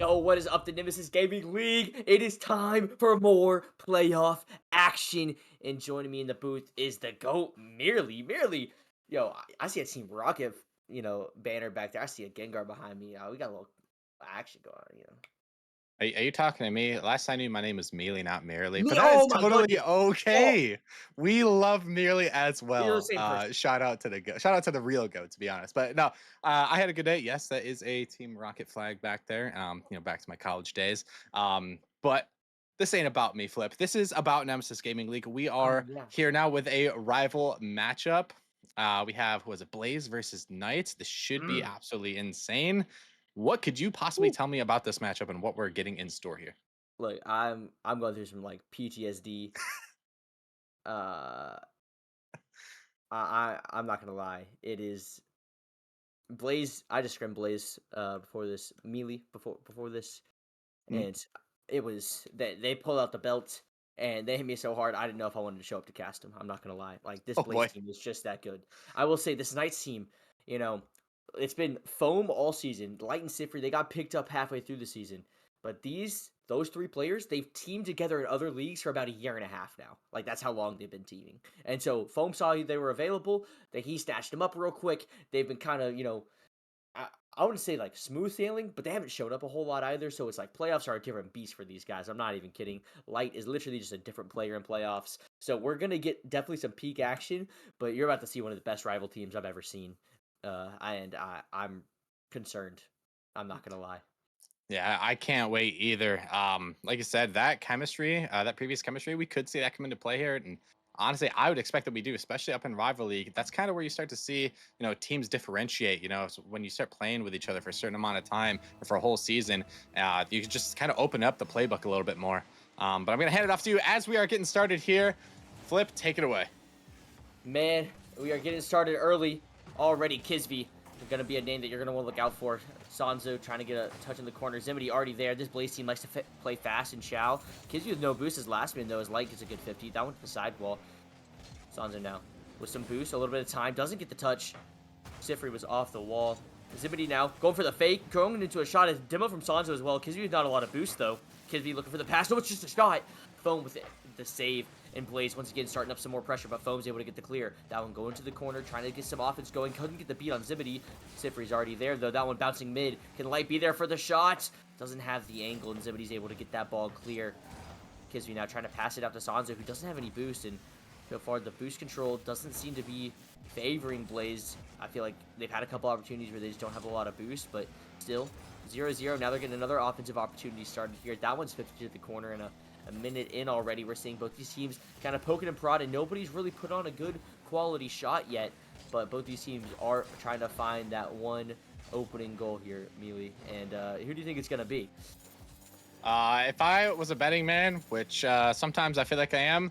Yo, what is up, the Nemesis Gaming League? It is time for more playoff action. And joining me in the booth is the GOAT, Merely. Yo, I see a Team Rocket, banner back there. I see a Gengar behind me. We got a little action going on. Are you talking to me? Last I knew, my name was Mealy, not Merely, Me, but that is oh my totally goodness. Oh, okay. We love Merely as you're the well. same person. Shout out to the real goat, to be honest. But no, I had a good day. Yes, that is a Team Rocket flag back there. Back to my college days. But this ain't about me, Flip. This is about Nemesis Gaming League. We Oh, are yeah. here now with a rival matchup. We have was it Blaze versus Knights? This should be Mm. absolutely insane. What could you possibly Woo. tell me about this matchup and what we're getting in store here? Look, I'm going through some like PTSD. Uh, I'm not gonna lie. It is Blaze. I just scrimmed Blaze before this melee before this, Mm. and it was they pulled out the belt and they hit me so hard I didn't know if I wanted to show up to cast them. I'm not gonna lie. Like this Oh Blaze boy. team is just that good. I will say this Knights team, you know, it's been foam all season. Light and Siphrry, they got picked up halfway through the season. But those three players, they've teamed together in other leagues for about a year and a half now. Like that's how long they've been teaming. And so Foam saw they were available, that he snatched them up real quick. They've been kind of, I, I wouldn't say like smooth sailing, but they haven't showed up a whole lot either. So it's like playoffs are a different beast for these guys. I'm not even kidding. Light is literally just a different player in playoffs. So we're gonna get definitely some peak action, but you're about to see one of the best rival teams I've ever seen. I'm concerned. I'm not gonna lie. Yeah, I can't wait either. Like I said, that chemistry, that previous chemistry, we could see that come into play here. And honestly, I would expect that we do, especially up in rival league. That's kind of where you start to see, teams differentiate. So when you start playing with each other for a certain amount of time or for a whole season, you can just kind of open up the playbook a little bit more. But I'm gonna hand it off to you as we are getting started here. Flip, take it away. Man, we are getting started early already. Kizvy going to be a name that you're going to want to look out for. Sanzo trying to get a touch in the corner. Ximidy already there. This Blaze team likes to play fast and chow. Kizvy with no boost. His last man, though, his light gets a good 50. That one to the sidewall. Sanzo now with some boost. A little bit of time. Doesn't get the touch. Siphrry was off the wall. Ximidy now going for the fake. Going into a shot. As demo from Sanzo as well. Kizvy with not a lot of boost, though. Kizvy looking for the pass. No, it's just a shot. Foam with the save. And Blaze once again starting up some more pressure, but Foam's able to get the clear. That one going to the corner, trying to get some offense going. Couldn't get the beat on Ximidy. Siphrry's already there, though. That one bouncing mid. Can Light be there for the shot? Doesn't have the angle, and Ximidy's able to get that ball clear. Kizvy now trying to pass it out to Sanzo, who doesn't have any boost, and so far the boost control doesn't seem to be favoring Blaze. I feel like they've had a couple opportunities where they just don't have a lot of boost, but still, 0-0. Now they're getting another offensive opportunity started here. That one's 50 to the corner, and a minute in already, we're seeing both these teams kind of poking and prodding. Nobody's really put on a good quality shot yet, but both these teams are trying to find that one opening goal here, Mealy. And who do you think it's going to be? If I was a betting man, which sometimes I feel like I am,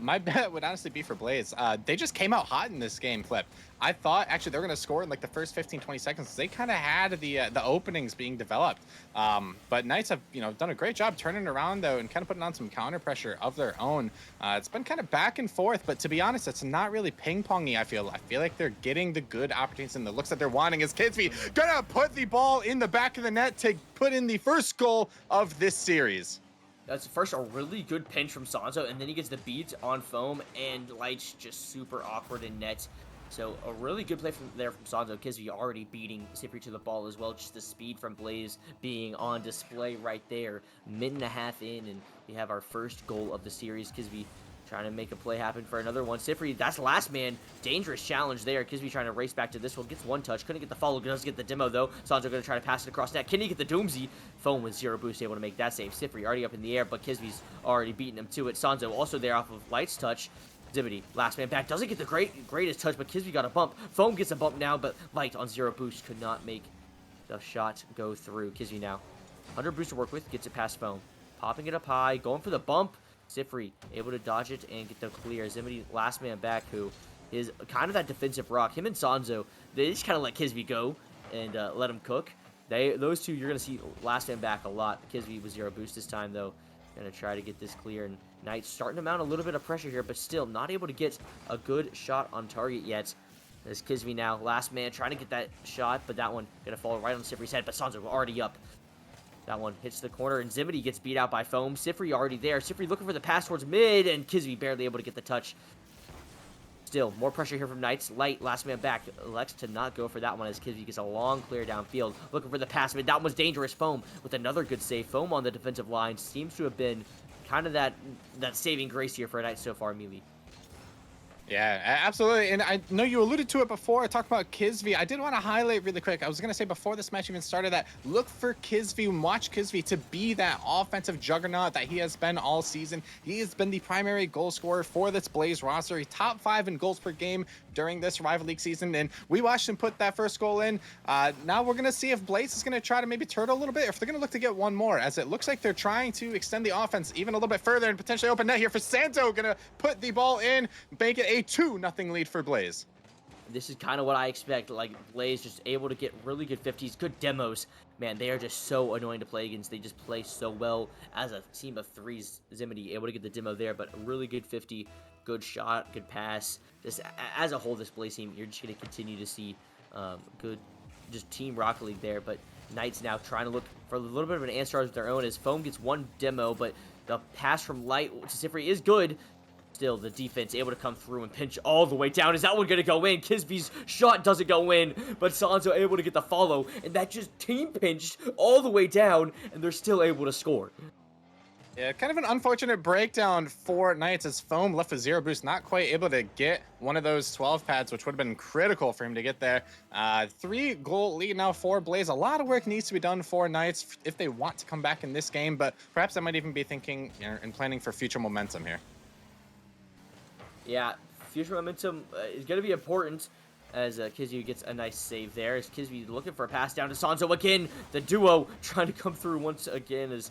my bet would honestly be for Blaze. They just came out hot in this game, Flip. I thought actually they were going to score in like the first 15, 20 seconds. They kind of had the openings being developed. But Knights have done a great job turning around though and kind of putting on some counter pressure of their own. It's been kind of back and forth, but to be honest, it's not really ping pongy. I feel like they're getting the good opportunities and the looks that they're wanting. Is Kizvy gonna put the ball in the back of the net to put in the first goal of this series? That's first a really good pinch from Sanzo, and then he gets the beat on Foam, and Light's just super awkward in net. So a really good play from Sanzo. Kizvy already beating Siphrry to the ball as well. Just the speed from Blaze being on display right there. Minute and a half in, and we have our first goal of the series. Kizvy trying to make a play happen for another one. Siphrry, that's last man. Dangerous challenge there. Kizvy trying to race back to this one. Gets one touch. Couldn't get the follow. Does get the demo, though. Sanzo going to try to pass it across net. Can he get the Doomsy? Foam with zero boost, able to make that save. Siphrry already up in the air, but Kizvy's already beating him to it. Sanzo also there off of Light's touch. Ximidy, last man back. Doesn't get the greatest touch, but Kizvy got a bump. Foam gets a bump now, but Light on zero boost could not make the shot go through. Kizvy now 100 boost to work with. Gets it past Foam. Popping it up high. Going for the bump. Siphrry able to dodge it and get the clear. Ximidy, last man back, who is kind of that defensive rock. Him and Sanzo, they just kind of let Kizvy go and let him cook. Those two, you're going to see last man back a lot. Kizvy with zero boost this time, though. Going to try to get this clear. And Knight starting to mount a little bit of pressure here, but still not able to get a good shot on target yet. There's Kizvy now, last man, trying to get that shot, but that one going to fall right on Siphrry's head. But Sanzo already up. That one hits the corner, and Ximidy gets beat out by Foam. Siphrry already there. Siphrry looking for the pass towards mid, and Kizvy barely able to get the touch. Still, more pressure here from Knights. Light, last man back, elects to not go for that one as Kizvy gets a long clear downfield. Looking for the pass mid. That one's dangerous. Foam with another good save. Foam on the defensive line seems to have been kind of that saving grace here for Knights so far, Mealy. Yeah, absolutely. And I know you alluded to it before. I talked about Kizvy. I did want to highlight really quick. I was going to say before this match even started that look for Kizvy and watch Kizvy to be that offensive juggernaut that he has been all season. He has been the primary goal scorer for this Blaze roster. He's top 5 in goals per game during this Rival League season. And we watched him put that first goal in. Now we're going to see if Blaze is going to try to maybe turtle a little bit, or if they're going to look to get one more, as it looks like they're trying to extend the offense even a little bit further and potentially open net here for Sanzo. Going to put the ball in, make it a 2-0 lead for Blaze. This is kind of what I expect. Like, Blaze just able to get really good 50s, good demos. Man, they are just so annoying to play against. They just play so well as a team of threes. Ximidy able to get the demo there, but really good 50, good shot, good pass. Just as a whole, this Blaze team, you're just going to continue to see good, just Team Rocket League there. But Knights now trying to look for a little bit of an answer of their own as Foam gets one demo, but the pass from Light to Siphrry is good. Still, the defense able to come through and pinch all the way down. Is that one going to go in? Kizvy's shot doesn't go in, but Sanzo able to get the follow, and that just team pinched all the way down, and they're still able to score. Yeah, kind of an unfortunate breakdown for Knights as Foam left with 0 boost, not quite able to get one of those 12 pads, which would have been critical for him to get there. 3-goal lead now for Blaze. A lot of work needs to be done for Knights if they want to come back in this game, but perhaps I might even be thinking and planning for future momentum here. Yeah, future momentum is going to be important as Kizvy gets a nice save there. As Kizvy looking for a pass down to Sanzo again. The duo trying to come through once again as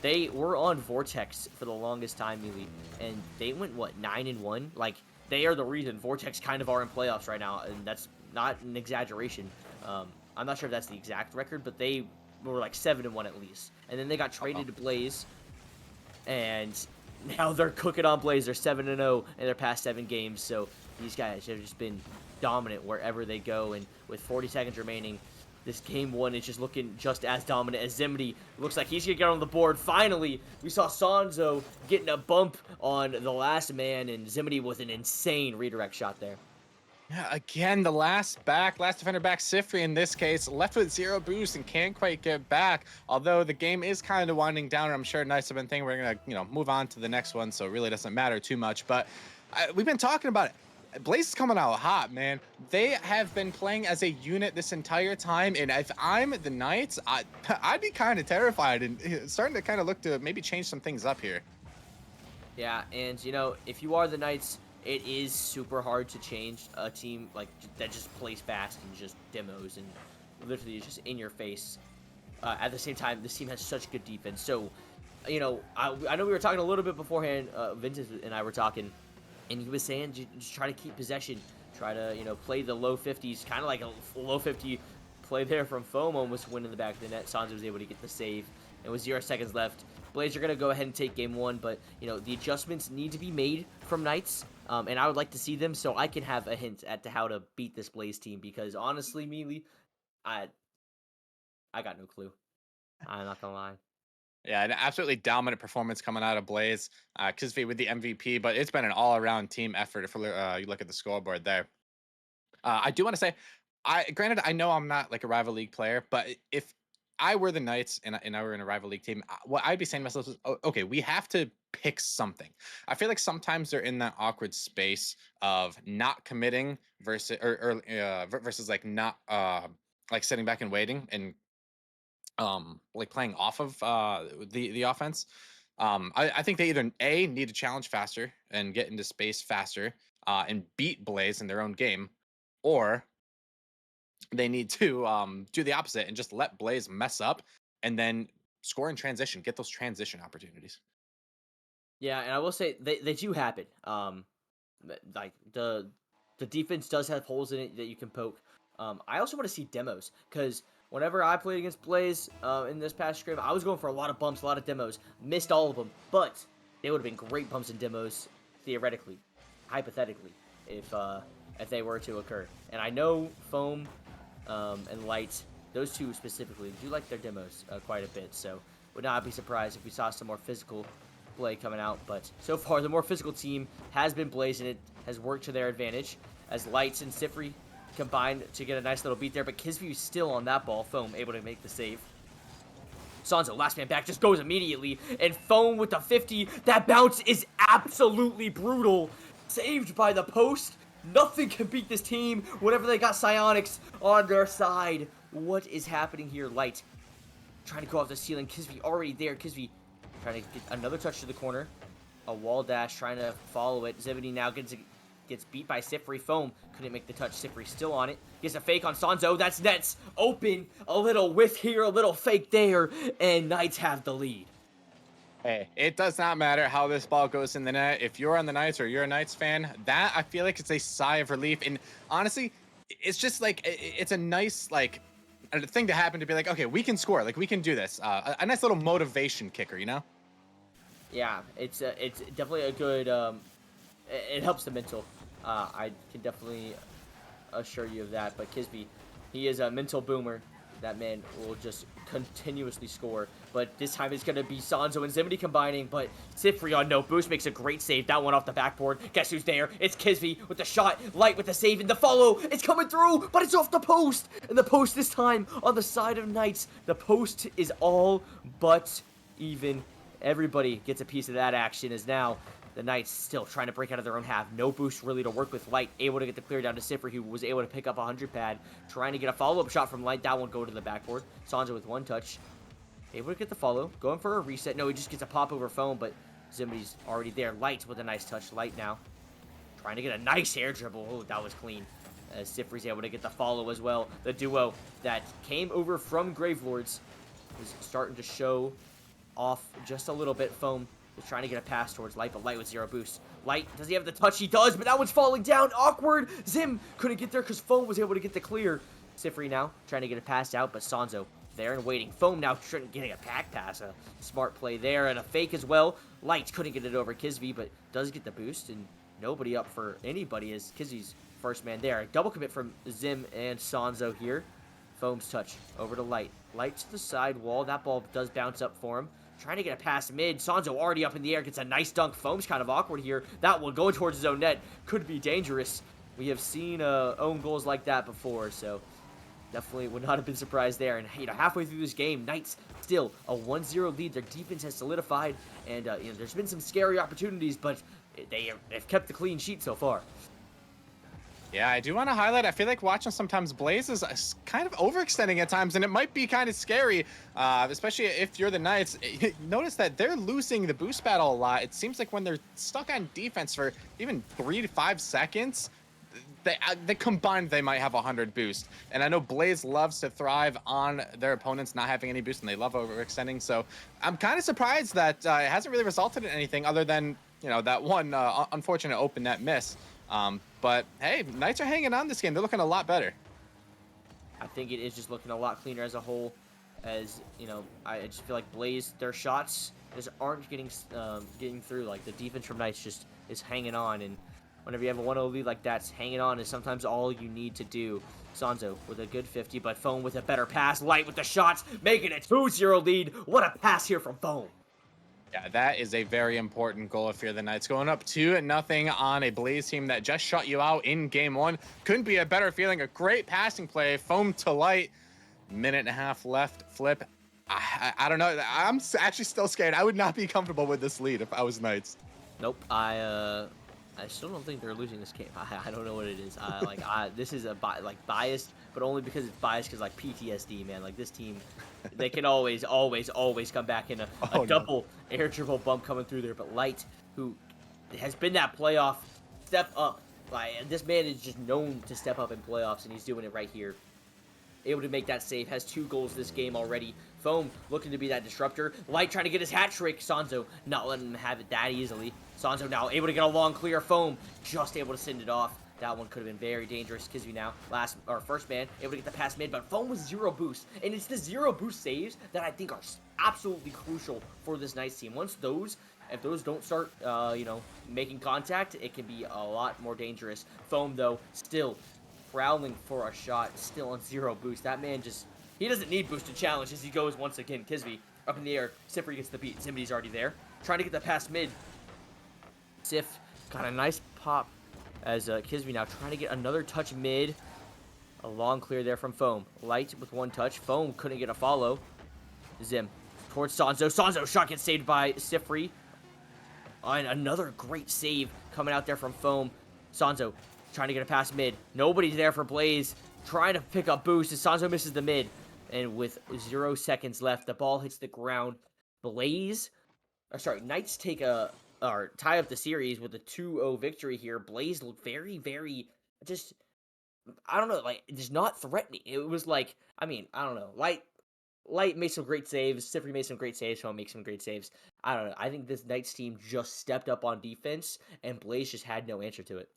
they were on Vortex for the longest time, Mealy, and they went, what, 9-1? Like, they are the reason Vortex kind of are in playoffs right now, and that's not an exaggeration. I'm not sure if that's the exact record, but they were like 7-1 at least. And then they got traded to Blaze, and now they're cooking on Blaze. They're 7-0 in their past 7 games. So these guys have just been dominant wherever they go. And with 40 seconds remaining, this game 1 is just looking just as dominant as Ximidy. Looks like he's going to get on the board. Finally, we saw Sanzo getting a bump on the last man, and Ximidy with an insane redirect shot there. Yeah, again, the last defender back, Siphrry in this case, left with 0 boost and can't quite get back. Although the game is kind of winding down, I'm sure Knights have been thinking we're gonna, move on to the next one, so it really doesn't matter too much. But we've been talking about it. Blaze is coming out hot, man. They have been playing as a unit this entire time, and if I'm the Knights, I'd be kind of terrified and starting to kind of look to maybe change some things up here. Yeah, and if you are the Knights, it is super hard to change a team like that just plays fast and just demos and literally is just in your face. At the same time, this team has such good defense. So, I know we were talking a little bit beforehand. Vincent and I were talking, and he was saying just try to keep possession, try to play the low 50s, kind of like a low 50 play there from Foam, almost win in the back of the net. Sanzo was able to get the save, and with 0 seconds left, Blaze are going to go ahead and take game 1, but the adjustments need to be made from Knights. And I would like to see them so I can have a hint as to how to beat this Blaze team, because honestly, Mealy, I got no clue. I'm not gonna lie. Yeah, an absolutely dominant performance coming out of Blaze. Kizvy with the MVP, but it's been an all-around team effort if you look at the scoreboard there. I do want to say, granted, I know I'm not like a rival league player, but if I were the Knights and I were in a rival league team, what I'd be saying to myself is, okay, we have to pick something. I feel like sometimes they're in that awkward space of not committing versus like not like sitting back and waiting and like playing off of the offense. I think they either need to challenge faster and get into space faster and beat Blaze in their own game, or they need to do the opposite and just let Blaze mess up and then score in transition, get those transition opportunities. Yeah, and I will say they do happen. Like the defense does have holes in it that you can poke. I also want to see demos, because whenever I played against Blaze in this past scrim, I was going for a lot of bumps, a lot of demos. Missed all of them, but they would have been great bumps and demos, theoretically, hypothetically, if they were to occur. And I know Foam and Light those two specifically do like their demos quite a bit, so would not be surprised if we saw some more physical play coming out. But so far, the more physical team has been blazing. It has worked to their advantage as Lights and Siphrry combined to get a nice little beat there. But Kizvy still on that ball. Foam able to make the save. Sanzo, last man back, just goes immediately. And Foam with the 50. That bounce is absolutely brutal. Saved by the post. Nothing can beat this team whenever they got psionics on their side. What is happening here? Light trying to go off the ceiling. Kizvy already there. Kizvy trying to get another touch to the corner. A wall dash trying to follow it. Ximidy now gets beat by Siphrry. Foam couldn't make the touch. Siphrry still on it. Gets a fake on Sanzo. That's nets. Open. A little whiff here. A little fake there. And Knights have the lead. Hey, it does not matter how this ball goes in the net. If you're on the Knights or you're a Knights fan, that I feel like it's a sigh of relief. And honestly, it's just like, it's a nice, like, a thing to happen to be like, okay, we can score. Like, we can do this. A nice little motivation kicker, you know? Yeah, it's definitely a good, it helps the mental. I can definitely assure you of that. But Kizvy, he is a mental boomer. That man will just continuously score. But this time it's going to be Sanzo and Ximidy combining. But Siphrry on no boost makes a great save. That one off the backboard. Guess who's there? It's Kizvy with the shot. Light with the save and the follow. It's coming through, but it's off the post. And the post this time on the side of Knights. The post is all but even. Everybody gets a piece of that action as now the Knights still trying to break out of their own half. No boost really to work with. Light able to get the clear down to Siphrry, who was able to pick up a 100 pad. Trying to get a follow-up shot from Light. That won't go to the backboard. Sanzo with one touch. Able to get the follow. Going for a reset. No, he just gets a pop over Foam, but Ximidy's already there. Light with a nice touch. Light now trying to get a nice air dribble. Oh, that was clean. As Siphrry's able to get the follow as well. The duo that came over from Gravelords is starting to show off just a little bit. Foam is trying to get a pass towards Light, but Light with zero boost. Light, does he have the touch? He does, but that one's falling down. Awkward. Zim couldn't get there because Foam was able to get the clear. Siphrry now trying to get it passed out, but Sanzo there and waiting. Foam now getting a pack pass. A smart play there and a fake as well. Light couldn't get it over Kizvy, but does get the boost, and nobody up for anybody as Kizvy's first man there. A double commit from Zim and Sanzo here. Foam's touch over to Light. Light to the side wall. That ball does bounce up for him. Trying to get a pass mid. Sanzo already up in the air. Gets a nice dunk. Foam's kind of awkward here. That one going towards his own net. Could be dangerous. We have seen own goals like that before, so definitely would not have been surprised there. And, halfway through this game, Knights still a 1-0 lead. Their defense has solidified, and, there's been some scary opportunities, but they've kept the clean sheet so far. Yeah, I do want to highlight, I feel like watching sometimes Blaze is kind of overextending at times, and it might be kind of scary, especially if you're the Knights. Notice that they're losing the boost battle a lot. It seems like when they're stuck on defense for even 3 to 5 seconds, they combined, they might have 100 boost. And I know Blaze loves to thrive on their opponents not having any boost, and they love overextending. So I'm kind of surprised that it hasn't really resulted in anything other than, that one unfortunate open net miss. But hey, Knights are hanging on this game. They're looking a lot better. I think it is just looking a lot cleaner as a whole. As I just feel like Blaze, their shots just aren't getting through. Like the defense from Knights just is hanging on, and whenever you have a 1-0 lead like that, hanging on is sometimes all you need to do. Sanzo with a good 50, but Foam with a better pass. Light with the shots, making it 2-0 lead. What a pass here from Foam. Yeah, that is a very important goal if you're the Knights. Going up 2-0 on a Blaze team that just shut you out in game 1. Couldn't be a better feeling. A great passing play. Foam to Light. Minute and a half left. Flip. I don't know. I'm actually still scared. I would not be comfortable with this lead if I was Knights. Nope. I still don't think they're losing this game. I don't know what it is. This is biased, but only because it's biased because PTSD, man. Like this team, they can always come back in a double air dribble bump coming through there. But Light, who has been that playoff step up, this man is just known to step up in playoffs, and he's doing it right here. Able to make that save, has 2 goals this game already. Foam looking to be that disruptor. Light trying to get his hat trick. Sanzo not letting him have it that easily. Sanzo now able to get a long clear. Foam just able to send it off. That one could have been very dangerous. Kizvy now, first man, able to get the pass mid, but Foam with 0 boost. And it's the 0 boost saves that I think are absolutely crucial for this Knights team. If those don't start, making contact, it can be a lot more dangerous. Foam, though, still prowling for a shot, still on 0 boost. That man just He doesn't need boosted challenge as he goes once again. Kizvy up in the air. Siphrry gets the beat. Ximidy's already there. Trying to get the pass mid. Siph got a nice pop as Kizvy now trying to get another touch mid. A long clear there from Foam. Light with one touch. Foam couldn't get a follow. Zim towards Sanzo. Sanzo shot gets saved by Siphrry. And another great save coming out there from Foam. Sanzo trying to get a pass mid. Nobody's there for Blaze. Trying to pick up boost as Sanzo misses the mid. And with 0 seconds left, the ball hits the ground. Knights take or tie up the series with a 2-0 victory here. Blaze looked very, very just, I don't know, like, just not threatening. It was like, I mean, I don't know. Light made some great saves. Siphrry made some great saves. Foam makes some great saves. I don't know. I think this Knights team just stepped up on defense, and Blaze just had no answer to it.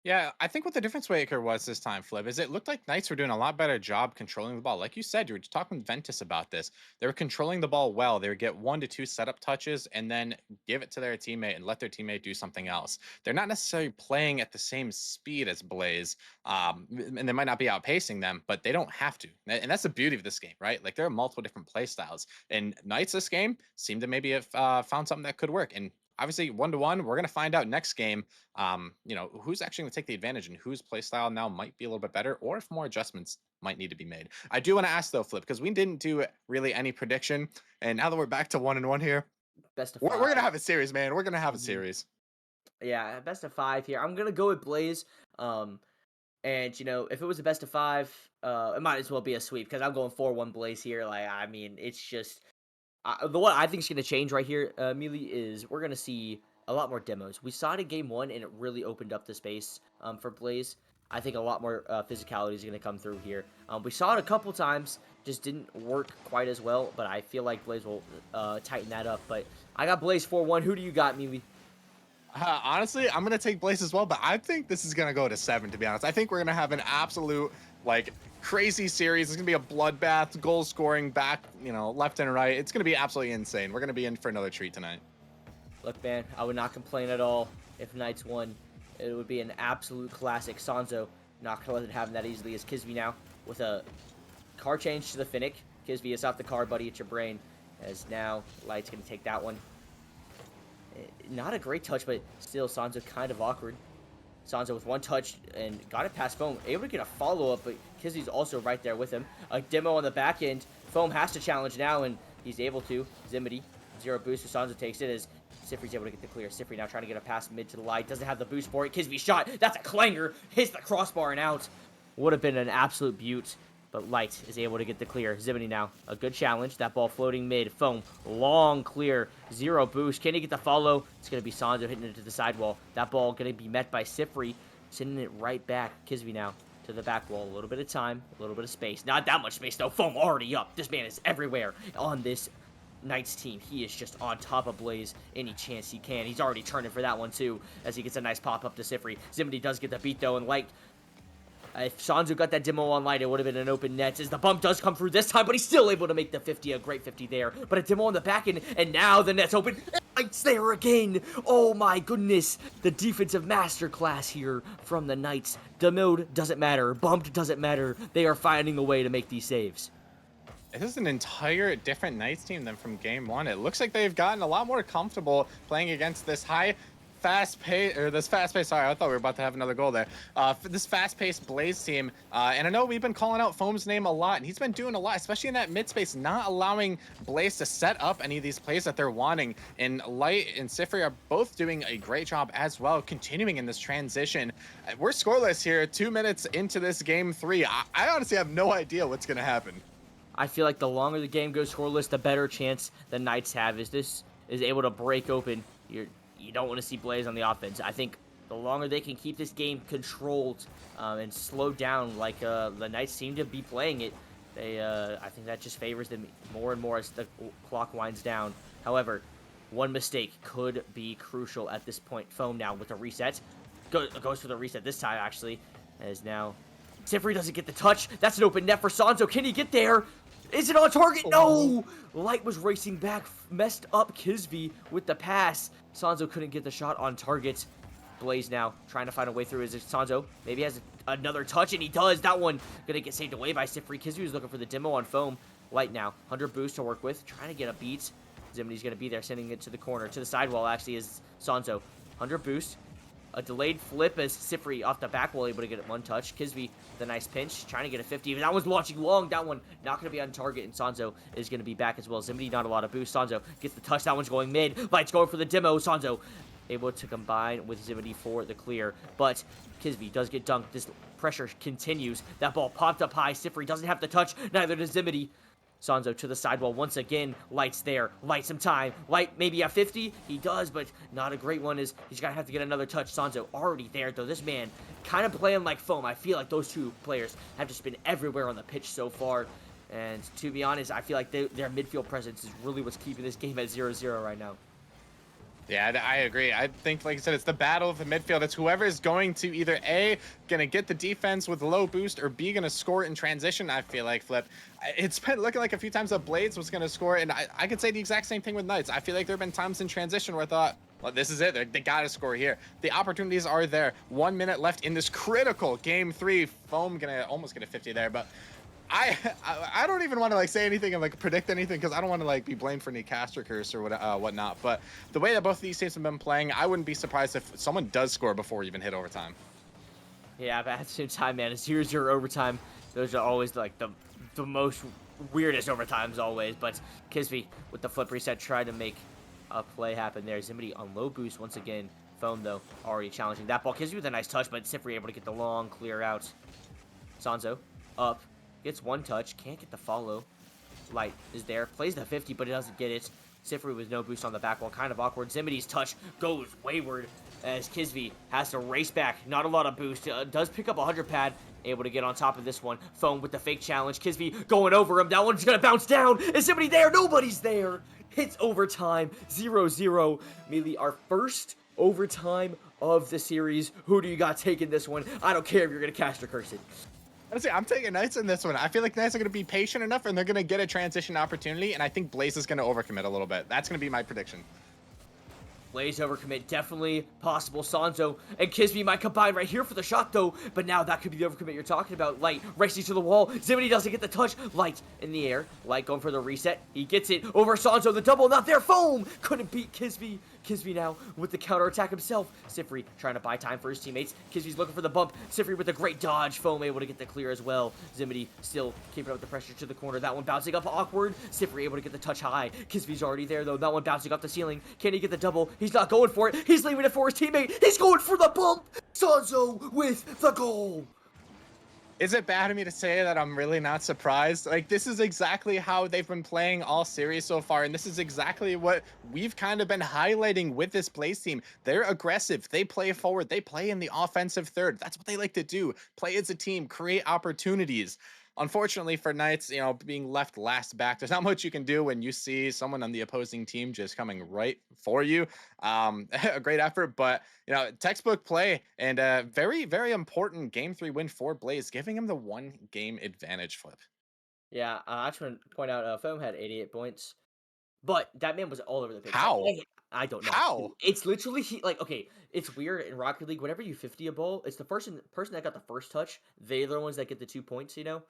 Yeah, I think what the difference maker was this time, Flip, is it looked like Knights were doing a lot better job controlling the ball. Like you said, you were talking with Ventus about this. They were controlling the ball well. They would get 1 to 2 setup touches and then give it to their teammate and let their teammate do something else. They're not necessarily playing at the same speed as Blaze, and they might not be outpacing them, but they don't have to. And that's the beauty of this game, right? Like there are multiple different play styles. And Knights this game seem to maybe have found something that could work. And obviously 1-1, we're going to find out next game, who's actually going to take the advantage and whose play style now might be a little bit better, or if more adjustments might need to be made. I do want to ask though, Flip, because we didn't do really any prediction, and now that we're back to 1-1 here, Best of we're 5. going to have a series, man. We're going to have a series. Yeah, best of 5 here. I'm gonna go with Blaze. And if it was a best of 5, it might as well be a sweep because I'm going 4-1 Blaze here. Like, I mean, it's just the one I think is going to change right here, Mealy, is we're going to see a lot more demos. We saw it in game 1, and it really opened up the space for Blaze. I think a lot more physicality is going to come through here. We saw it a couple times, just didn't work quite as well, but I feel like Blaze will tighten that up. But I got Blaze 4-1. Who do you got, Mealy? Honestly, I'm going to take Blaze as well, but I think this is going to go to 7, to be honest. I think we're going to have an absolute, like, crazy series. It's going to be a bloodbath, goal scoring back, left and right. It's going to be absolutely insane. We're going to be in for another treat tonight. Look, man, I would not complain at all if Knights won. It would be an absolute classic. Sanzo not going to let it happen that easily as Kizvy now with a car change to the Finnick. Kizvy is off the car, buddy. It's your brain. As now, Light's going to take that one. Not a great touch, but still Sanzo kind of awkward. Sanzo with one touch and got it past Foam. Able to get a follow-up, but Kizvy's also right there with him. A demo on the back end. Foam has to challenge now, and he's able to. Ximidy, 0 boost, so Sanzo takes it as Siphrry's able to get the clear. Siphrry now trying to get a pass mid to the Light. Doesn't have the boost for it. Kizvy shot. That's a clanger. Hits the crossbar and out. Would have been an absolute beaut, but Light is able to get the clear. Ximidy now, a good challenge. That ball floating mid. Foam, long clear. 0 boost. Can he get the follow? It's going to be Sanzo hitting it to the sidewall. That ball going to be met by Siphrry, sending it right back. Kizvy now to the back wall. A little bit of time, a little bit of space. Not that much space, though. Foam already up. This man is everywhere on this Knights team. He is just on top of Blaze any chance he can. He's already turning for that one, too, as he gets a nice pop up to Siphrry. Ximidy does get the beat, though, and Light, if Sanzo got that demo on Light, it would have been an open net, as the bump does come through this time, but he's still able to make the 50, a great 50 there. But a demo on the back end, and now the net's open. Light's there again. Oh my goodness. The defensive masterclass here from the Knights. Demoed doesn't matter. Bumped doesn't matter. They are finding a way to make these saves. This is an entire different Knights team than from game 1. It looks like they've gotten a lot more comfortable playing against this fast pace. Sorry, I thought we were about to have another goal there. This fast-paced Blaze team, and I know we've been calling out Foam's name a lot, and he's been doing a lot, especially in that mid space, not allowing Blaze to set up any of these plays that they're wanting. And Light and Siphrry are both doing a great job as well, continuing in this transition. We're scoreless here, 2 minutes into this game 3. I honestly have no idea what's going to happen. I feel like the longer the game goes scoreless, the better chance the Knights have is this is able to break open. You don't want to see Blaze on the offense. I think the longer they can keep this game controlled and slowed down like the Knights seem to be playing it, I think that just favors them more and more as the clock winds down. However, one mistake could be crucial at this point. Foam now with a reset. Goes for the reset this time, actually, as now Siphrry doesn't get the touch. That's an open net for Sanzo. Can he get there? Is it on target? No! Light was racing back, messed up Kizvy with the pass. Sanzo couldn't get the shot on target. Blaze now trying to find a way through. Is it Sanzo? Maybe has a another touch, and he does. That one gonna get saved away by Siphrry. Kizvy was looking for the demo on Foam. Light now. 100 boost to work with. Trying to get a beat. Ximidy's gonna be there, sending it to the corner. To the sidewall, actually, is Sanzo. 100 boost. A delayed flip as Siphrry off the back wall able to get it one touch. Kizvy, the nice pinch, trying to get a 50. That one's launching long. That one not going to be on target, and Sanzo is going to be back as well. Ximidy, not a lot of boost. Sanzo gets the touch. That one's going mid. Light's going for the demo. Sanzo able to combine with Ximidy for the clear, but Kizvy does get dunked. This pressure continues. That ball popped up high. Siphrry doesn't have the touch. Neither does Ximidy. Sanzo to the sidewall once again. Light's there. Light some time. Light maybe a 50. He does, but not a great one. He's going to have to get another touch. Sanzo already there, though. This man kind of playing like Foam. I feel like those two players have just been everywhere on the pitch so far. And to be honest, I feel like their midfield presence is really what's keeping this game at 0-0 right now. Yeah, I agree. I think, like I said, it's the battle of the midfield. It's whoever is going to either A, going to get the defense with low boost, or B, going to score in transition, I feel like, Flip. It's been looking like a few times that Blades was going to score, and I could say the exact same thing with Knights. I feel like there have been times in transition where I thought, well, this is it. They got to score here. The opportunities are there. 1 minute left in this critical Game 3. Foam going to almost get a 50 there, but I don't even want to like say anything and like predict anything because I don't want to like be blamed for any caster curse or whatnot. But the way that both of these teams have been playing, I wouldn't be surprised if someone does score before we even hit overtime. Yeah, but at the same time, man, it's 0-0 overtime. Those are always like the most weirdest overtimes always. But Kizvy with the flip reset tried to make a play happen there. Ximidy on low boost once again. Foam though already challenging that ball. Kizvy with a nice touch, but Siphrry able to get the long clear out. Sanzo up. Gets one touch, can't get the follow. Light is there, plays the 50, but it doesn't get it. Siphrry with no boost on the back wall, kind of awkward. Ximidy's touch goes wayward as Kizvy has to race back. Not a lot of boost. Does pick up 100 pad, able to get on top of this one. Foam with the fake challenge. Kizvy going over him. That one's going to bounce down. Is somebody there? Nobody's there. Hits overtime. 0-0. Melee, our first overtime of the series. Who do you got taking this one? I don't care if you're going to cast or curse it. Honestly, I'm taking Knights in this one. I feel like Knights are going to be patient enough and they're going to get a transition opportunity, and I think Blaze is going to overcommit a little bit. That's going to be my prediction. Blaze overcommit, definitely possible. Sanzo and Kizvy might combine right here for the shot, though. But now that could be the overcommit you're talking about. Light racing to the wall. Ximidy doesn't get the touch. Light in the air. Light going for the reset. He gets it over Sanzo. The double, not there. Foam couldn't beat Kizvy. Kizvy now with the counter attack himself. Siphrry trying to buy time for his teammates. Kizvy's looking for the bump. Siphrry with a great dodge. Foam able to get the clear as well. Ximidy still keeping up the pressure to the corner. That one bouncing up awkward. Siphrry able to get the touch high. Kizvy's already there though. That one bouncing up the ceiling. Can he get the double? He's not going for it. He's leaving it for his teammate. He's going for the bump. Sanzo with the goal. Is it bad of me to say that I'm really not surprised? Like, this is exactly how they've been playing all series so far, and this is exactly what we've kind of been highlighting with this Blaze team. They're aggressive. They play forward. They play in the offensive third. That's what they like to do. Play as a team, create opportunities. Unfortunately for Knights, you know, being left last back, there's not much you can do when you see someone on the opposing team just coming right for you. A great effort, but, you know, textbook play and a very, very important Game 3 win for Blaze, giving him the 1-game advantage, Flip. Yeah, I just want to point out, Foam had 88 points, but that man was all over the pitch. How? I don't know. How? It's literally like, okay, it's weird in Rocket League. Whenever you 50 a ball, it's the person that got the first touch. They're the ones that get the 2 points, you know.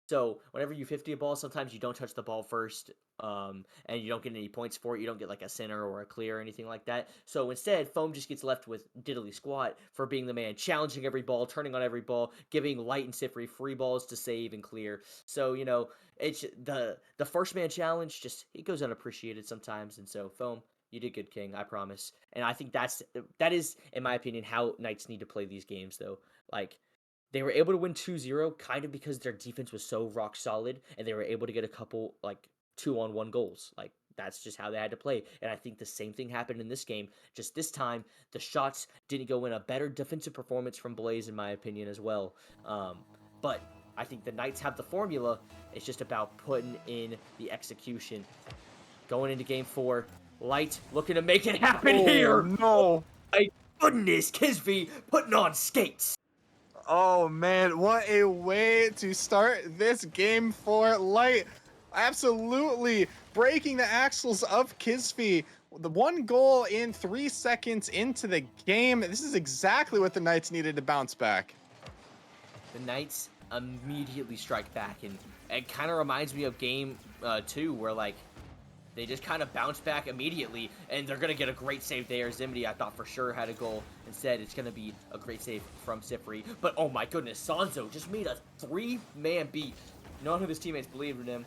So whenever you 50 a ball, sometimes you don't touch the ball first, and you don't get any points for it. You don't get like a center or a clear or anything like that. So instead, Foam just gets left with diddly squat for being the man, challenging every ball, turning on every ball, giving Light and Siphrry free balls to save and clear. So, you know, it's the first man challenge, just it goes unappreciated sometimes. And so Foam, you did good, King, I promise. And I think that is, in my opinion, how Knights need to play these games, though. Like, they were able to win 2-0 kind of because their defense was so rock solid, and they were able to get a couple, like, 2-on-1 goals. Like, that's just how they had to play. And I think the same thing happened in this game. Just this time, the shots didn't go in. A better defensive performance from Blaze, in my opinion, as well. But I think the Knights have the formula. It's just about putting in the execution. Going into Game 4, Light looking to make it happen here. No. My goodness, Kizvy putting on skates. Oh man, what a way to start this game for Light. Absolutely breaking the axles of Kizvy. The 1 goal in 3 seconds into the game. This is exactly what the Knights needed to bounce back. the Knights immediately strike back, and it kind of reminds me of game 2, where like they just kind of bounce back immediately, and they're gonna get a great save there. Ximidy, I thought for sure had a goal. Instead, it's gonna be a great save from Siphrry. But oh my goodness, Sanzo just made a 3-man beat. None of his teammates believed in him.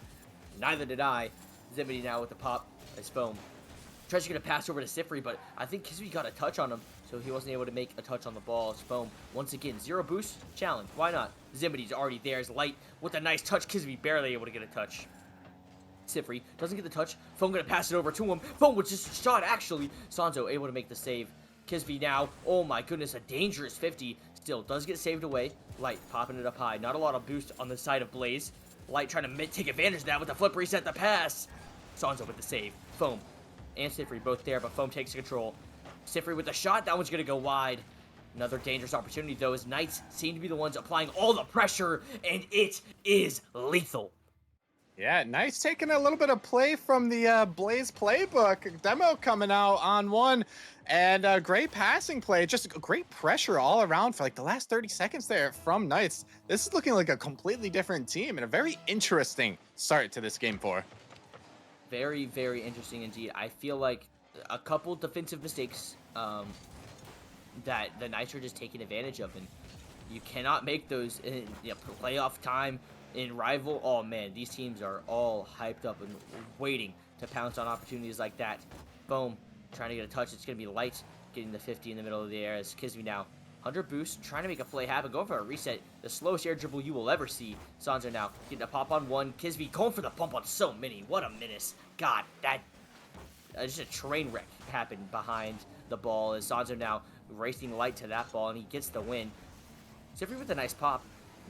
Neither did I. Ximidy now with the pop as Foam tries to get a pass over to Siphrry, but I think Kizvy got a touch on him, so he wasn't able to make a touch on the ball. As Foam, once again, 0 boost, challenge. Why not? Ximidy's already there as Light with a nice touch. Kizvy barely able to get a touch. Siphrry doesn't get the touch. Foam gonna pass it over to him. Foam was just shot, actually. Sanzo able to make the save. Kizvy now, oh my goodness, a dangerous 50. Still, does get saved away. Light popping it up high. Not a lot of boost on the side of Blaze. Light trying to take advantage of that with the flip reset the pass. Sanzo with the save. Foam and Siphrry both there, but Foam takes control. Siphrry with the shot. That one's going to go wide. Another dangerous opportunity, though, as Knights seem to be the ones applying all the pressure, and it is lethal. Yeah, nice taking a little bit of play from the Blaze playbook. Demo coming out on one, and great passing play. Just great pressure all around for like the last 30 seconds there from Knights. This is looking like a completely different team and a very interesting start to this game 4. Very, very interesting indeed. I feel like a couple defensive mistakes that the Knights are just taking advantage of, and you cannot make those in playoff time. In rival, oh man, these teams are all hyped up and waiting to pounce on opportunities like that. Foam trying to get a touch. It's going to be Light getting the 50 in the middle of the air as Kizvy now 100 boost, trying to make a play happen, going for a reset. The slowest air dribble you will ever see. Sanzo now getting a pop on one. Kizvy going for the bump on so many. What a menace. God, that just a train wreck happened behind the ball as Sanzo now racing Light to that ball, and he gets the win. Siphrry with a nice pop.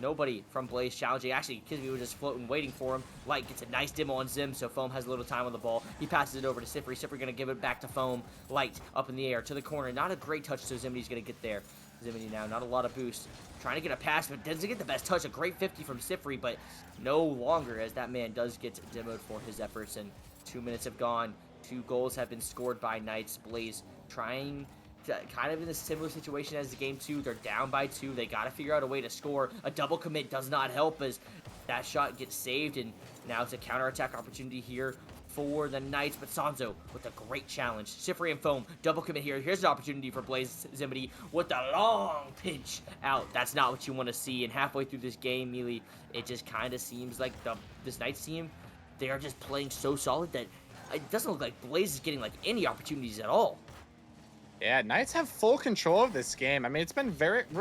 Nobody from Blaze challenging. Actually, Kizvy was just floating, waiting for him. Light gets a nice demo on Zim, so Foam has a little time on the ball. He passes it over to Siphrry. Siphrry going to give it back to Foam. Light up in the air to the corner. Not a great touch, so Ximidy's going to get there. Ximidy now, not a lot of boost. Trying to get a pass, but doesn't get the best touch. A great 50 from Siphrry, but no longer, as that man does get demoed for his efforts. And 2 minutes have gone. 2 goals have been scored by Knights. Blaze trying to, kind of in a similar situation as the game 2. They're down by 2. They got to figure out a way to score. A double commit does not help as that shot gets saved, and now it's a counterattack opportunity here for the Knights, but Sanzo with a great challenge. Siphrry and Foam, double commit here. Here's an opportunity for Blaze Ximidy with a long pinch out. That's not what you want to see, and halfway through this game, Mealy, it just kind of seems like this Knights team, they are just playing so solid that it doesn't look like Blaze is getting like any opportunities at all. Yeah, Knights have full control of this game. I mean, it's been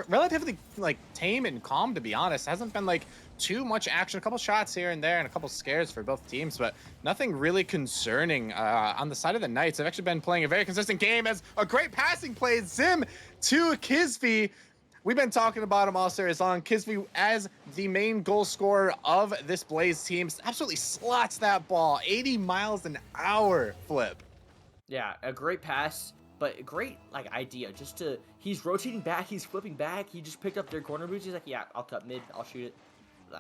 relatively like tame and calm, to be honest. It hasn't been like too much action. A couple shots here and there and a couple scares for both teams, but nothing really concerning on the side of the Knights. They've actually been playing a very consistent game as a great passing play. Zim to Kizvy. We've been talking about him all series long. Kizvy as the main goal scorer of this Blaze team absolutely slots that ball. 80 miles an hour flip. Yeah, a great pass. But a great, like, idea, just to, he's rotating back, he's flipping back, he just picked up their corner boots, he's like, yeah, I'll cut mid, I'll shoot it,